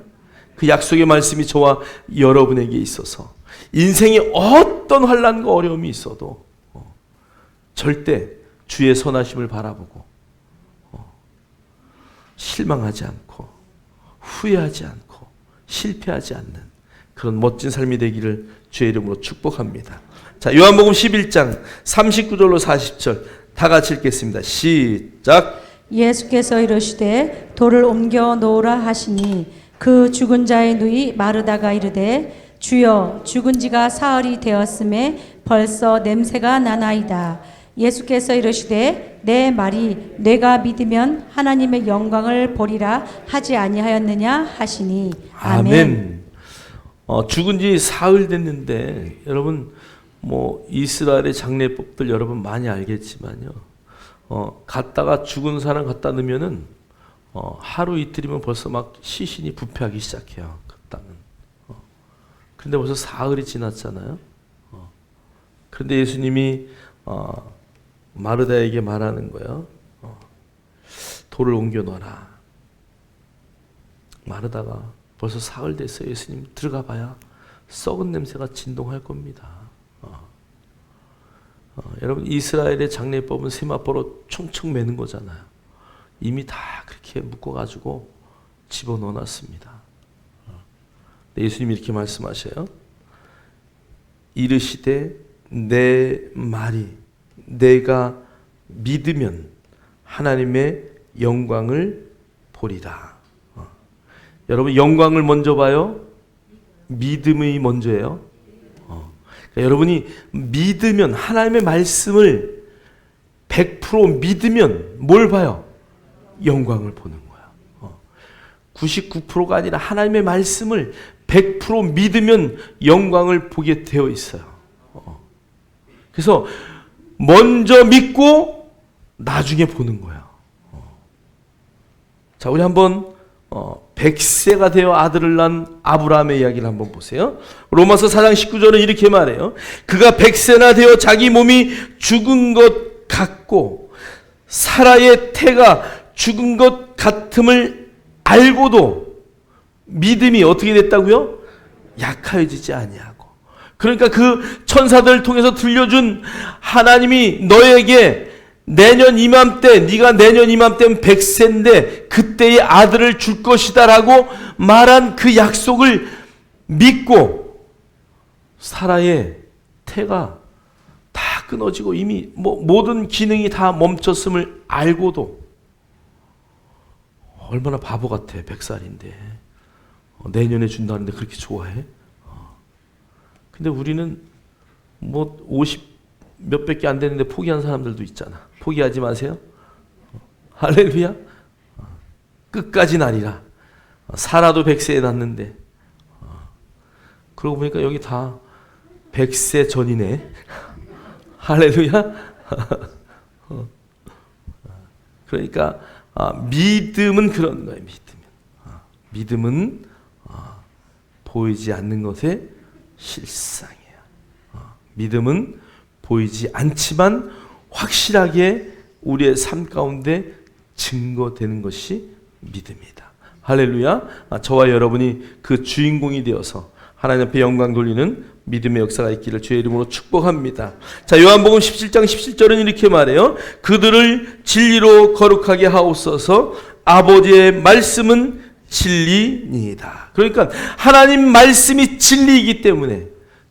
그 약속의 말씀이 저와 여러분에게 있어서 인생에 어떤 환난과 어려움이 있어도 절대 주의 선하심을 바라보고 실망하지 않고 후회하지 않고 실패하지 않는 그런 멋진 삶이 되기를 주의 이름으로 축복합니다. 자, 요한복음 11장 39절로 40절 다 같이 읽겠습니다. 시작. 예수께서 이르시되 돌을 옮겨 놓으라 하시니 그 죽은 자의 누이 마르다가 이르되 주여 죽은 지가 사흘이 되었음에 벌써 냄새가 나나이다. 예수께서 이르시되 내 말이 내가 믿으면 하나님의 영광을 보리라 하지 아니하였느냐 하시니 아멘. 죽은 지 사흘 됐는데 여러분 이스라엘의 장례법들 여러분 많이 알겠지만요. 갔다가 죽은 사람 갖다 넣으면은 하루 이틀이면 벌써 막 시신이 부패하기 시작해요. 그 땅은. 그런데 벌써 사흘이 지났잖아요. 그런데 예수님이 마르다에게 말하는 거예요. 돌을 옮겨 놔라. 마르다가 벌써 사흘 됐어요. 예수님 들어가 봐야 썩은 냄새가 진동할 겁니다. 여러분 이스라엘의 장례법은 세마포로 총총 매는 거잖아요. 이미 다 그렇게 묶어가지고 집어넣어놨습니다. 예수님이 이렇게 말씀하셔요. 이르시되 내 말이 내가 믿으면 하나님의 영광을 보리라. 여러분 영광을 먼저 봐요? 믿음이 먼저예요? 그러니까 여러분이 믿으면 하나님의 말씀을 100% 믿으면 뭘 봐요? 영광을 보는 거야. 99%가 아니라 하나님의 말씀을 100% 믿으면 영광을 보게 되어 있어요. 그래서 먼저 믿고 나중에 보는 거예요. 자, 우리 한번 100세가 되어 아들을 낳은 아브라함의 이야기를 한번 보세요. 로마서 4장 19절은 이렇게 말해요. 그가 100세나 되어 자기 몸이 죽은 것 같고 사라의 태가 죽은 것 같음을 알고도 믿음이 어떻게 됐다고요? 약하여지지 아니하고. 그러니까 그 천사들을 통해서 들려준 하나님이 너에게 내년 이맘때, 네가 내년 이맘때면 100세인데 그때의 아들을 줄 것이다 라고 말한 그 약속을 믿고 사라의 태가 다 끊어지고 이미 모든 기능이 다 멈췄음을 알고도 얼마나 바보 같아. 100살인데 내년에 준다는데 그렇게 좋아해? 근데 우리는 50 몇백 개 안 되는데 포기한 사람들도 있잖아. 포기하지 마세요. 할렐루야. 끝까지 나리라. 사라도 100세에 났는데 그러고 보니까 여기 다 100세 전이네. 할렐루야. 그러니까 믿음은 그런 거예요. 믿음은 보이지 않는 것의 실상이에요. 믿음은 보이지 않지만 확실하게 우리의 삶 가운데 증거되는 것이 믿음이다. 할렐루야. 저와 여러분이 그 주인공이 되어서 하나님 앞에 영광 돌리는 믿음의 역사가 있기를 주의 이름으로 축복합니다. 자, 요한복음 17장 17절은 이렇게 말해요. 그들을 진리로 거룩하게 하옵소서. 아버지의 말씀은 진리니이다. 그러니까 하나님 말씀이 진리이기 때문에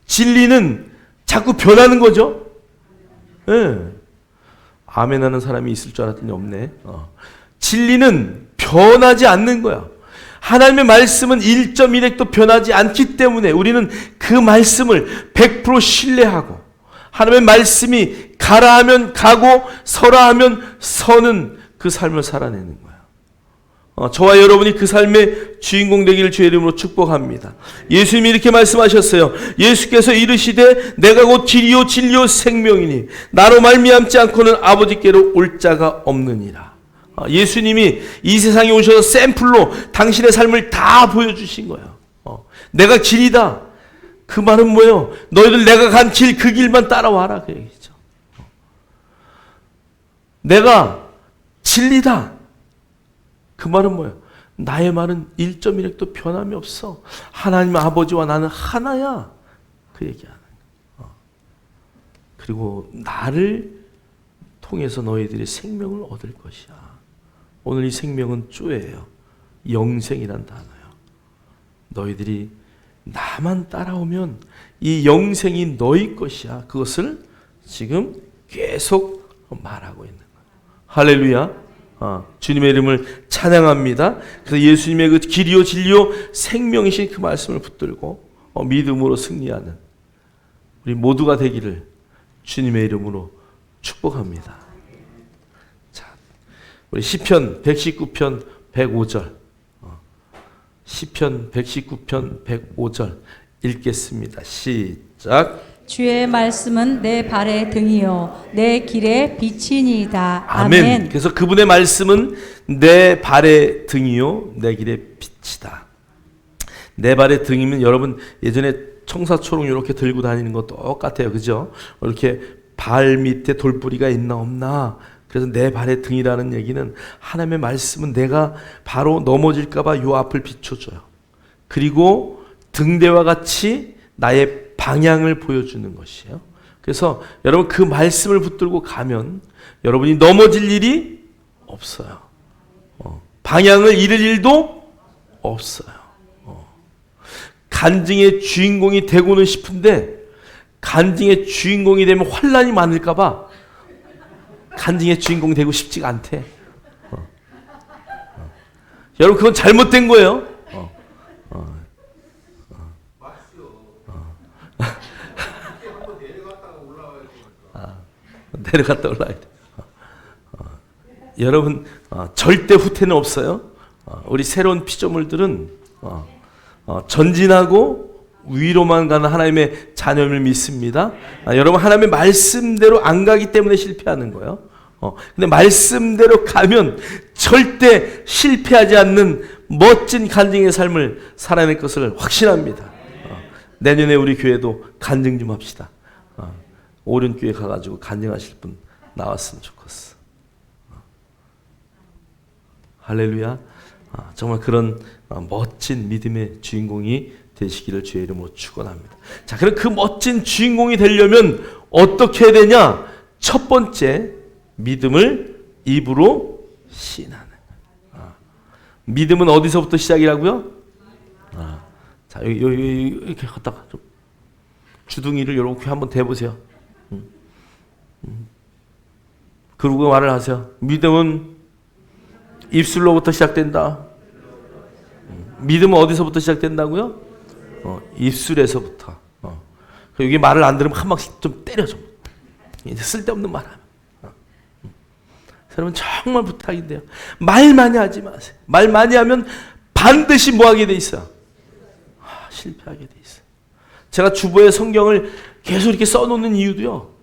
진리는 자꾸 변하는 거죠. 네. 아멘 하는 사람이 있을 줄 알았더니 없네. 진리는 변하지 않는 거야. 하나님의 말씀은 1.1핵도 변하지 않기 때문에 우리는 그 말씀을 100% 신뢰하고 하나님의 말씀이 가라 하면 가고 서라 하면 서는 그 삶을 살아내는 거야. 저와 여러분이 그 삶의 주인공 되기를 주의 이름으로 축복합니다. 예수님이 이렇게 말씀하셨어요. 예수께서 이르시되 내가 곧 길이요 진리요 생명이니 나로 말미암지 않고는 아버지께로 올 자가 없느니라. 예수님이 이 세상에 오셔서 샘플로 당신의 삶을 다 보여주신 거예요. 내가 길이다. 그 말은 뭐예요? 너희들 내가 간 길, 그 길만 따라와라. 그 얘기죠. 내가 진리다. 그 말은 뭐예요? 나의 말은 1.1획도 변함이 없어. 하나님 아버지와 나는 하나야. 그 얘기하는 거예요. 그리고 나를 통해서 너희들이 생명을 얻을 것이야. 오늘 이 생명은 쪼예요. 영생이란 단어예요. 너희들이 나만 따라오면 이 영생이 너희 것이야. 그것을 지금 계속 말하고 있는 거예요. 할렐루야. 주님의 이름을 찬양합니다. 그래서 예수님의 그 길이요 진리요 생명이신 그 말씀을 붙들고 믿음으로 승리하는 우리 모두가 되기를 주님의 이름으로 축복합니다. 자, 우리 시편 119편 105절 시편 119편 105절 읽겠습니다. 시작. 주의 말씀은 내 발의 등이요 내 길의 빛이니이다. 아멘. 그래서 그분의 말씀은 내 발의 등이요 내 길의 빛이다. 내 발의 등이면 여러분 예전에 청사초롱 이렇게 들고 다니는 거 똑같아요. 그죠? 이렇게 발 밑에 돌뿌리가 있나 없나. 그래서 내 발의 등이라는 얘기는 하나님의 말씀은 내가 바로 넘어질까 봐 요 앞을 비춰줘요. 그리고 등대와 같이 나의 방향을 보여주는 것이에요. 그래서 여러분 그 말씀을 붙들고 가면 여러분이 넘어질 일이 없어요. 방향을 잃을 일도 없어요. 간증의 주인공이 되고는 싶은데 간증의 주인공이 되면 환난이 많을까 봐 간증의 주인공 되고 싶지가 않대. 여러분 그건 잘못된 거예요. 내려갔다 올라야 돼. 여러분 절대 후퇴는 없어요. 우리 새로운 피조물들은 전진하고 위로만 가는 하나님의 자녀임을 믿습니다. 여러분 하나님의 말씀대로 안 가기 때문에 실패하는 거예요. 근데 말씀대로 가면 절대 실패하지 않는 멋진 간증의 삶을 살아낼 것을 확신합니다. 내년에 우리 교회도 간증 좀 합시다. 오륜교회 가가지고 간증하실 분 나왔으면 좋겠어. 할렐루야. 정말 그런 멋진 믿음의 주인공이 되시기를 주의 이름으로 축원합니다. 자, 그럼 그 멋진 주인공이 되려면 어떻게 해야 되냐? 첫 번째, 믿음을 입으로 시인하는 거예요. 믿음은 어디서부터 시작이라고요? 자, 여기 이렇게 갖다가 좀 주둥이를 이렇게 한번 대보세요. 그리고 말을 하세요. 믿음은 입술로부터 시작된다. 믿음은 어디서부터 시작된다고요? 입술에서부터. 여기 말을 안 들으면 한 방씩 좀 때려줘. 이제 쓸데없는 말 하면. 여러분 정말 부탁인데요. 말 많이 하지 마세요. 말 많이 하면 반드시 뭐 하게 돼 있어요? 실패하게 돼 있어요. 제가 주보에 성경을 계속 이렇게 써놓는 이유도요.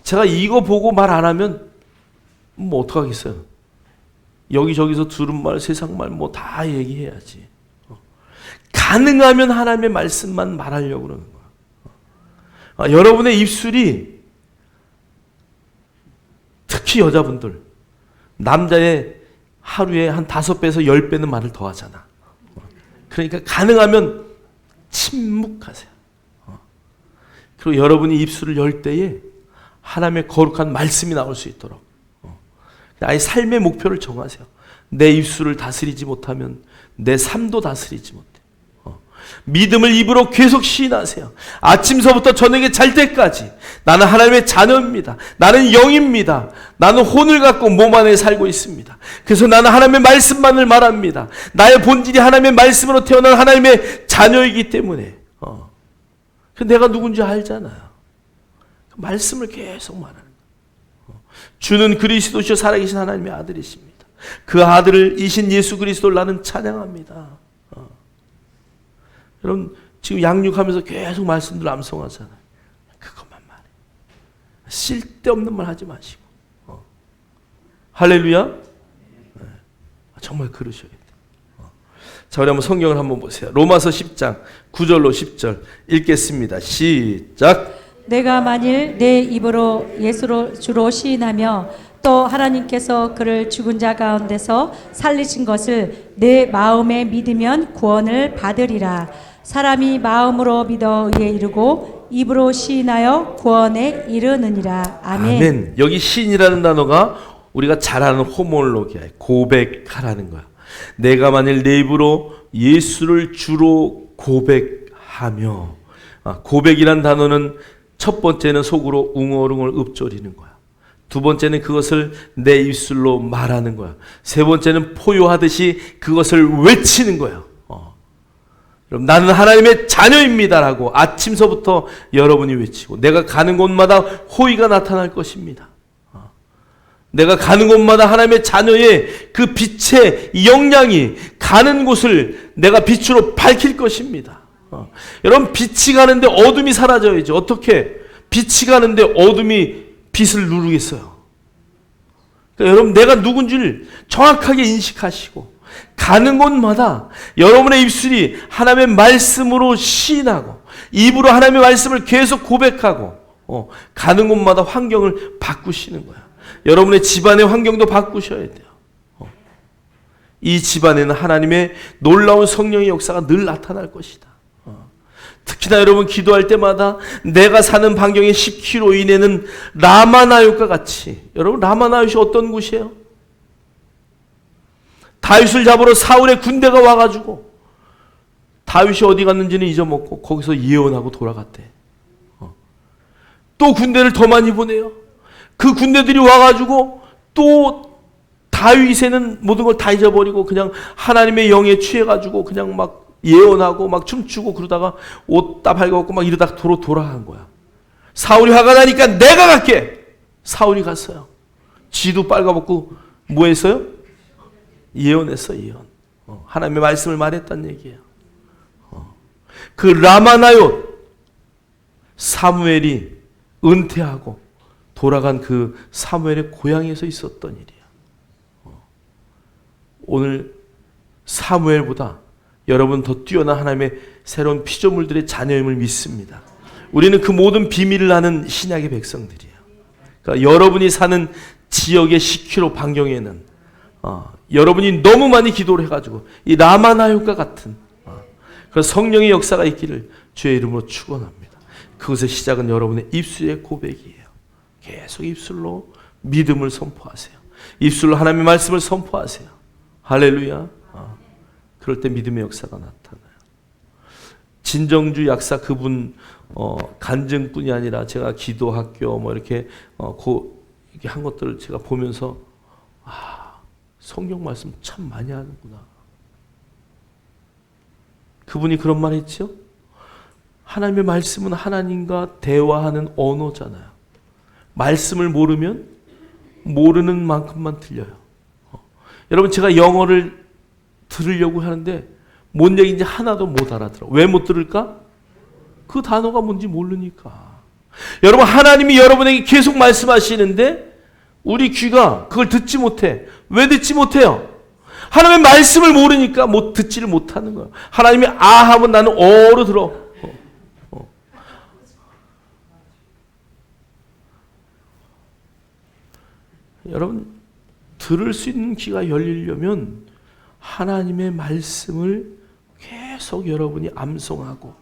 제가 이거 보고 말 안 하면 뭐 어떡하겠어요. 여기저기서 들은 말, 세상 말 뭐 다 얘기해야지. 가능하면 하나님의 말씀만 말하려고 그러는 거야. 여러분의 입술이 특히 여자분들 남자의 하루에 한 5배에서 10배는 말을 더 하잖아. 그러니까 가능하면 침묵하세요. 그리고 여러분이 입술을 열 때에 하나님의 거룩한 말씀이 나올 수 있도록 아예 삶의 목표를 정하세요. 내 입술을 다스리지 못하면 내 삶도 다스리지 못해. 믿음을 입으로 계속 시인하세요. 아침서부터 저녁에 잘 때까지 나는 하나님의 자녀입니다. 나는 영입니다. 나는 혼을 갖고 몸 안에 살고 있습니다. 그래서 나는 하나님의 말씀만을 말합니다. 나의 본질이 하나님의 말씀으로 태어난 하나님의 자녀이기 때문에 내가 누군지 알잖아요. 말씀을 계속 말하는 거예요. 주는 그리스도시요 살아계신 하나님의 아들이십니다. 그 아들이신 예수 그리스도를 나는 찬양합니다. 여러분 지금 양육하면서 계속 말씀들 암송하잖아요. 그것만 말해. 쓸데없는 말 하지 마시고. 할렐루야. 정말 그러셔야 돼요. 자, 우리 한번 성경을 한번 보세요. 로마서 10장 9절로 10절 읽겠습니다. 시작. 내가 만일 내 입으로 예수로 주로 시인하며 또 하나님께서 그를 죽은 자 가운데서 살리신 것을 내 마음에 믿으면 구원을 받으리라. 사람이 마음으로 믿어 의에 이르고 입으로 시인하여 구원에 이르느니라. 아멘. 아멘. 여기 시인이라는 단어가 우리가 잘 아는 호몰로기야. 고백하라는 거야. 내가 만일 내 입으로 예수를 주로 고백하며, 고백이란 단어는 첫 번째는 속으로 웅얼웅얼 읊조리는 거야. 두 번째는 그것을 내 입술로 말하는 거야. 세 번째는 포효하듯이 그것을 외치는 거야. 그럼 나는 하나님의 자녀입니다라고 아침서부터 여러분이 외치고, 내가 가는 곳마다 호의가 나타날 것입니다. 내가 가는 곳마다 하나님의 자녀의 그 빛의 영향이 가는 곳을 내가 빛으로 밝힐 것입니다. 여러분, 빛이 가는데 어둠이 사라져야죠. 어떻게? 빛이 가는데 어둠이 빛을 누르겠어요. 그러니까 여러분, 내가 누군지를 정확하게 인식하시고 가는 곳마다 여러분의 입술이 하나님의 말씀으로 시인하고 입으로 하나님의 말씀을 계속 고백하고 가는 곳마다 환경을 바꾸시는 거야. 여러분의 집안의 환경도 바꾸셔야 돼요. 이 집안에는 하나님의 놀라운 성령의 역사가 늘 나타날 것이다. 특히나 여러분 기도할 때마다 내가 사는 반경의 10km 이내는 라마나요과 같이, 여러분 라마나요시 어떤 곳이에요? 다윗을 잡으러 사울의 군대가 와가지고 다윗이 어디 갔는지는 잊어먹고 거기서 예언하고 돌아갔대. 또 군대를 더 많이 보내요. 그 군대들이 와가지고 또 다윗에는 모든 걸 다 잊어버리고 그냥 하나님의 영에 취해가지고 그냥 막 예언하고 막 춤추고 그러다가 옷 다 밝아갖고 막 이러다가 도로 돌아간 거야. 사울이 화가 나니까 내가 갈게. 사울이 갔어요. 지도 빨가벗고 뭐 했어요? 예언했어, 예언. 하나님의 말씀을 말했단 얘기예요. 그 라마나요 사무엘이 은퇴하고 돌아간 그 사무엘의 고향에서 있었던 일이에요. 오늘 사무엘보다 여러분 더 뛰어난 하나님의 새로운 피조물들의 자녀임을 믿습니다. 우리는 그 모든 비밀을 아는 신약의 백성들이에요. 그러니까 여러분이 사는 지역의 10km 반경에는 여러분이 너무 많이 기도를 해가지고 이 라마나요과 같은 그런 성령의 역사가 있기를 주의 이름으로 축원합니다. 그것의 시작은 여러분의 입술의 고백이에요. 계속 입술로 믿음을 선포하세요. 입술로 하나님의 말씀을 선포하세요. 할렐루야. 그럴 때 믿음의 역사가 나타나요. 진정주 약사 그분 간증뿐이 아니라 제가 기도학교 뭐 이렇게 이렇게 한 것들을 제가 보면서 성경 말씀 참 많이 하는구나. 그분이 그런 말 했죠. 하나님의 말씀은 하나님과 대화하는 언어잖아요. 말씀을 모르면 모르는 만큼만 들려요. 여러분 제가 영어를 들으려고 하는데 뭔 얘기인지 하나도 못 알아들어. 왜 못 들을까? 그 단어가 뭔지 모르니까. 여러분 하나님이 여러분에게 계속 말씀하시는데 우리 귀가 그걸 듣지 못해. 왜 듣지 못해요? 하나님의 말씀을 모르니까 듣지를 못하는 거예요. 하나님이 하면 나는 어로 들어. 여러분 들을 수 있는 귀가 열리려면 하나님의 말씀을 계속 여러분이 암송하고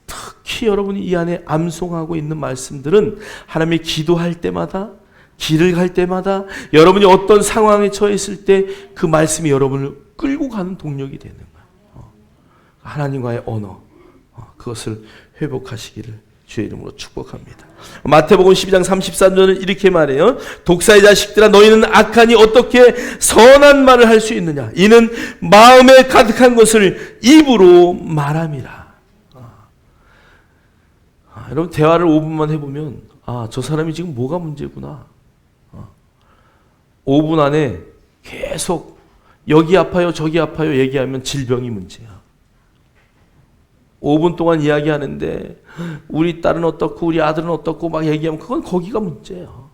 특히 여러분이 이 안에 암송하고 있는 말씀들은 하나님이 기도할 때마다 길을 갈 때마다 여러분이 어떤 상황에 처했을 때 그 말씀이 여러분을 끌고 가는 동력이 되는 거예요. 하나님과의 언어 그것을 회복하시기를 주의 이름으로 축복합니다. 마태복음 12장 33절은 이렇게 말해요. 독사의 자식들아 너희는 악하니 어떻게 선한 말을 할 수 있느냐. 이는 마음에 가득한 것을 입으로 말함이라. 여러분 대화를 5분만 해보면 저 사람이 지금 뭐가 문제구나. 5분 안에 계속 여기 아파요 저기 아파요 얘기하면 질병이 문제야. 5분 동안 이야기하는데 우리 딸은 어떻고 우리 아들은 어떻고 막 얘기하면 그건 거기가 문제예요.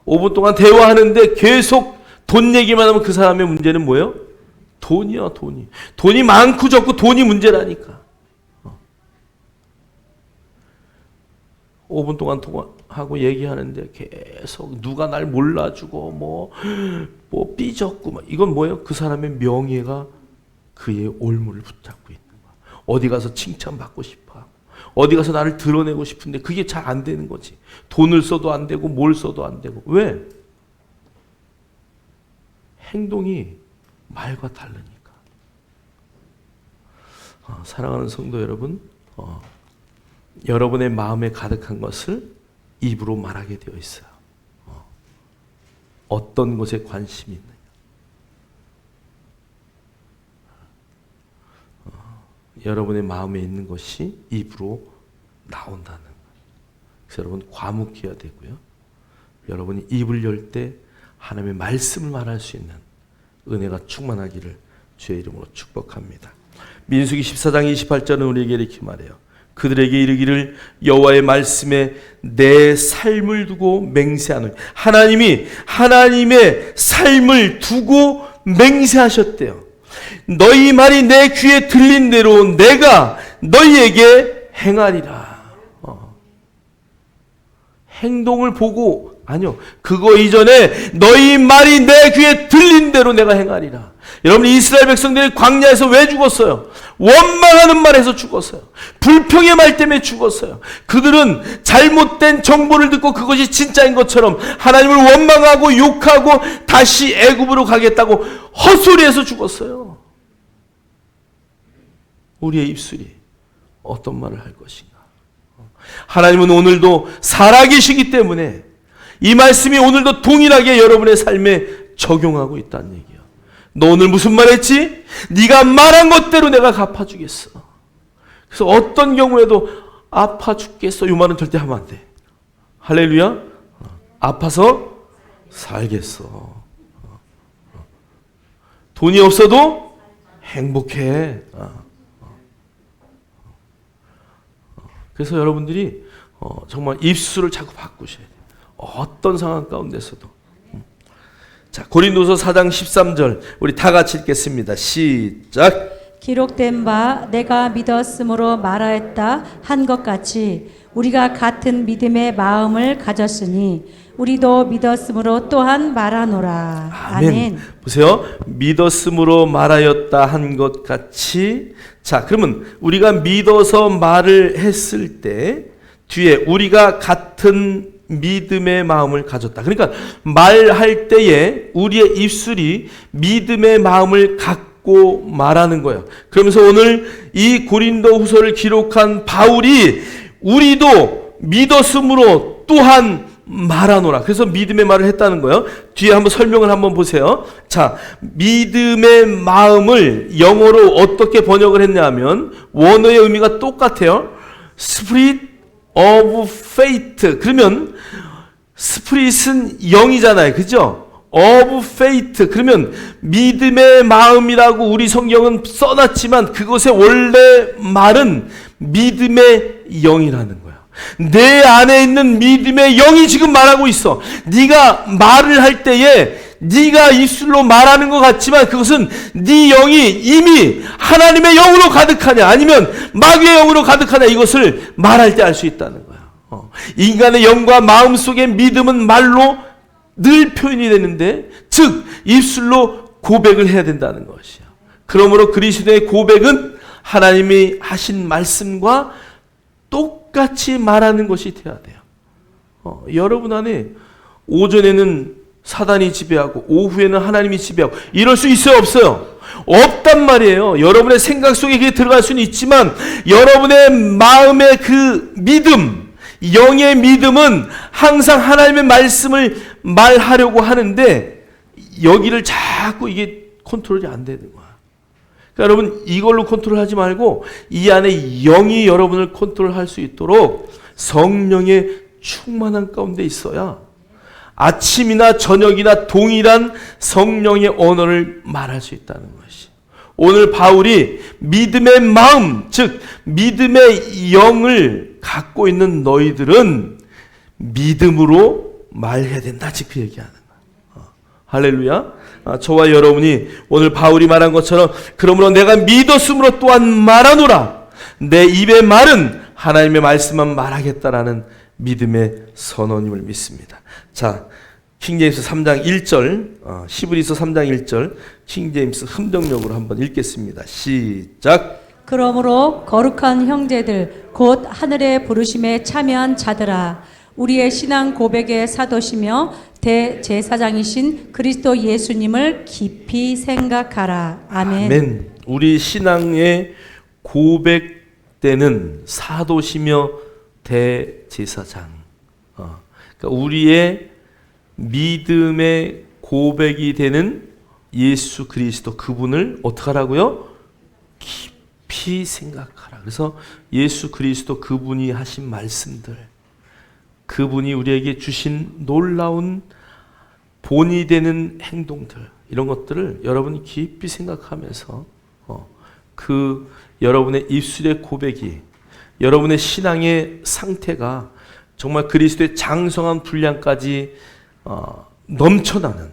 5분 동안 대화하는데 계속 돈 얘기만 하면 그 사람의 문제는 뭐예요? 돈이야, 돈이. 돈이 많고 적고 돈이 문제라니까. 5분 동안 통화하고 얘기하는데 계속 누가 날 몰라주고 뭐 삐졌고 막 이건 뭐예요? 그 사람의 명예가 그의 올무를 붙잡고 있는 거야. 어디 가서 칭찬받고 싶어 하고 어디 가서 나를 드러내고 싶은데 그게 잘 안 되는 거지. 돈을 써도 안 되고 뭘 써도 안 되고. 왜? 행동이 말과 다르니까. 사랑하는 성도 여러분, 여러분의 마음에 가득한 것을 입으로 말하게 되어 있어요. 어떤 것에 관심이 있느냐. 여러분의 마음에 있는 것이 입으로 나온다는 거예요. 그래서 여러분 과묵해야 되고요. 여러분이 입을 열 때 하나님의 말씀을 말할 수 있는 은혜가 충만하기를 주의 이름으로 축복합니다. 민수기 14장 28절은 우리에게 이렇게 말해요. 그들에게 이르기를 여호와의 말씀에 내 삶을 두고 맹세하노니. 하나님이 하나님의 삶을 두고 맹세하셨대요. 너희 말이 내 귀에 들린 대로 내가 너희에게 행하리라. 행동을 보고, 아니요, 그거 이전에 너희 말이 내 귀에 들린 대로 내가 행하리라. 여러분, 이스라엘 백성들이 광야에서 왜 죽었어요? 원망하는 말에서 죽었어요. 불평의 말 때문에 죽었어요. 그들은 잘못된 정보를 듣고 그것이 진짜인 것처럼 하나님을 원망하고 욕하고 다시 애굽으로 가겠다고 헛소리해서 죽었어요. 우리의 입술이 어떤 말을 할 것인가? 하나님은 오늘도 살아계시기 때문에 이 말씀이 오늘도 동일하게 여러분의 삶에 적용하고 있다는 얘기예요. 너 오늘 무슨 말 했지? 네가 말한 것대로 내가 갚아주겠어. 그래서 어떤 경우에도 아파 죽겠어 이 말은 절대 하면 안 돼. 할렐루야. 아파서 살겠어. 돈이 없어도 행복해. 그래서 여러분들이 정말 입술을 자꾸 바꾸셔야 돼요. 어떤 상황 가운데서도. 자, 고린도서 4장 13절 우리 다 같이 읽겠습니다. 시작. 기록된 바 내가 믿었으므로 말하였다 한 것 같이 우리가 같은 믿음의 마음을 가졌으니 우리도 믿었으므로 또한 말하노라. 아멘. 보세요. 믿었으므로 말하였다 한 것 같이. 자, 그러면 우리가 믿어서 말을 했을 때 뒤에 우리가 같은 믿음의 마음을 가졌다. 그러니까 말할 때에 우리의 입술이 믿음의 마음을 갖고 말하는 거예요. 그러면서 오늘 이 고린도후서를 기록한 바울이 우리도 믿었으므로 또한 말하노라. 그래서 믿음의 말을 했다는 거예요. 뒤에 한번 설명을 한번 보세요. 자, 믿음의 마음을 영어로 어떻게 번역을 했냐면 원어의 의미가 똑같아요. Spirit of faith. 그러면 스피릿은 영이잖아요. 그죠? of faith. 그러면 믿음의 마음이라고 우리 성경은 써놨지만 그것의 원래 말은 믿음의 영이라는 거예요. 내 안에 있는 믿음의 영이 지금 말하고 있어. 네가 말을 할 때에 네가 입술로 말하는 것 같지만 그것은 네 영이 이미 하나님의 영으로 가득하냐 아니면 마귀의 영으로 가득하냐 이것을 말할 때 알 수 있다는 거야. 인간의 영과 마음속의 믿음은 말로 늘 표현이 되는데 즉 입술로 고백을 해야 된다는 것이야. 그러므로 그리스도의 고백은 하나님이 하신 말씀과 똑같이 말하는 것이 돼야 돼요. 여러분 안에 오전에는 사단이 지배하고 오후에는 하나님이 지배하고 이럴 수 있어요? 없어요? 없단 말이에요. 여러분의 생각 속에 그게 들어갈 수는 있지만 여러분의 마음의 그 믿음, 영의 믿음은 항상 하나님의 말씀을 말하려고 하는데 여기를 자꾸 이게 컨트롤이 안 되는 거야. 그러니까 여러분 이걸로 컨트롤하지 말고 이 안에 영이 여러분을 컨트롤할 수 있도록 성령의 충만한 가운데 있어야 아침이나 저녁이나 동일한 성령의 언어를 말할 수 있다는 것이. 오늘 바울이 믿음의 마음, 즉 믿음의 영을 갖고 있는 너희들은 믿음으로 말해야 된다. 즉 그 얘기하는 거야. 할렐루야. 저와 여러분이 오늘 바울이 말한 것처럼 그러므로 내가 믿었으므로 또한 말하노라. 내 입의 말은 하나님의 말씀만 말하겠다라는 믿음의 선언임을 믿습니다. 자, 킹제임스 3장 1절, 히브리서 3장 1절 킹제임스 흥정력으로 한번 읽겠습니다. 시작. 그러므로 거룩한 형제들 곧 하늘의 부르심에 참여한 자들아, 우리의 신앙 고백의 사도시며 대제사장이신 그리스도 예수님을 깊이 생각하라. 아멘. 아멘. 우리 신앙의 고백되는 사도시며 대제사장. 그러니까 우리의 믿음의 고백이 되는 예수 그리스도, 그분을 어떻게 하라고요? 깊이 생각하라. 그래서 예수 그리스도 그분이 하신 말씀들, 그분이 우리에게 주신 놀라운 본이 되는 행동들, 이런 것들을 여러분이 깊이 생각하면서 그 여러분의 입술의 고백이, 여러분의 신앙의 상태가 정말 그리스도의 장성한 분량까지 넘쳐나는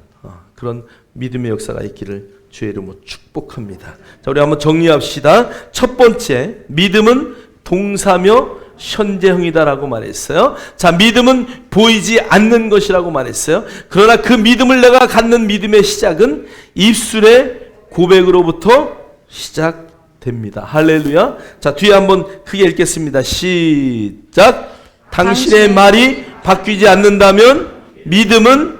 그런 믿음의 역사가 있기를 주의 이름으로 축복합니다. 자, 우리 한번 정리합시다. 첫 번째, 믿음은 동사며 현재형이다라고 말했어요. 자, 믿음은 보이지 않는 것이라고 말했어요. 그러나 그 믿음을 내가 갖는 믿음의 시작은 입술의 고백으로부터 시작됩니다. 할렐루야. 자, 뒤에 한번 크게 읽겠습니다. 시작. 당신의 말이 바뀌지 않는다면 믿음은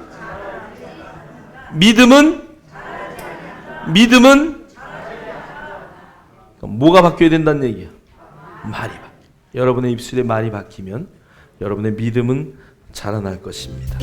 뭐가 바뀌어야 된다는 얘기야? 말이 바뀌어. 여러분의 입술에 말이 바뀌면 여러분의 믿음은 자라날 것입니다.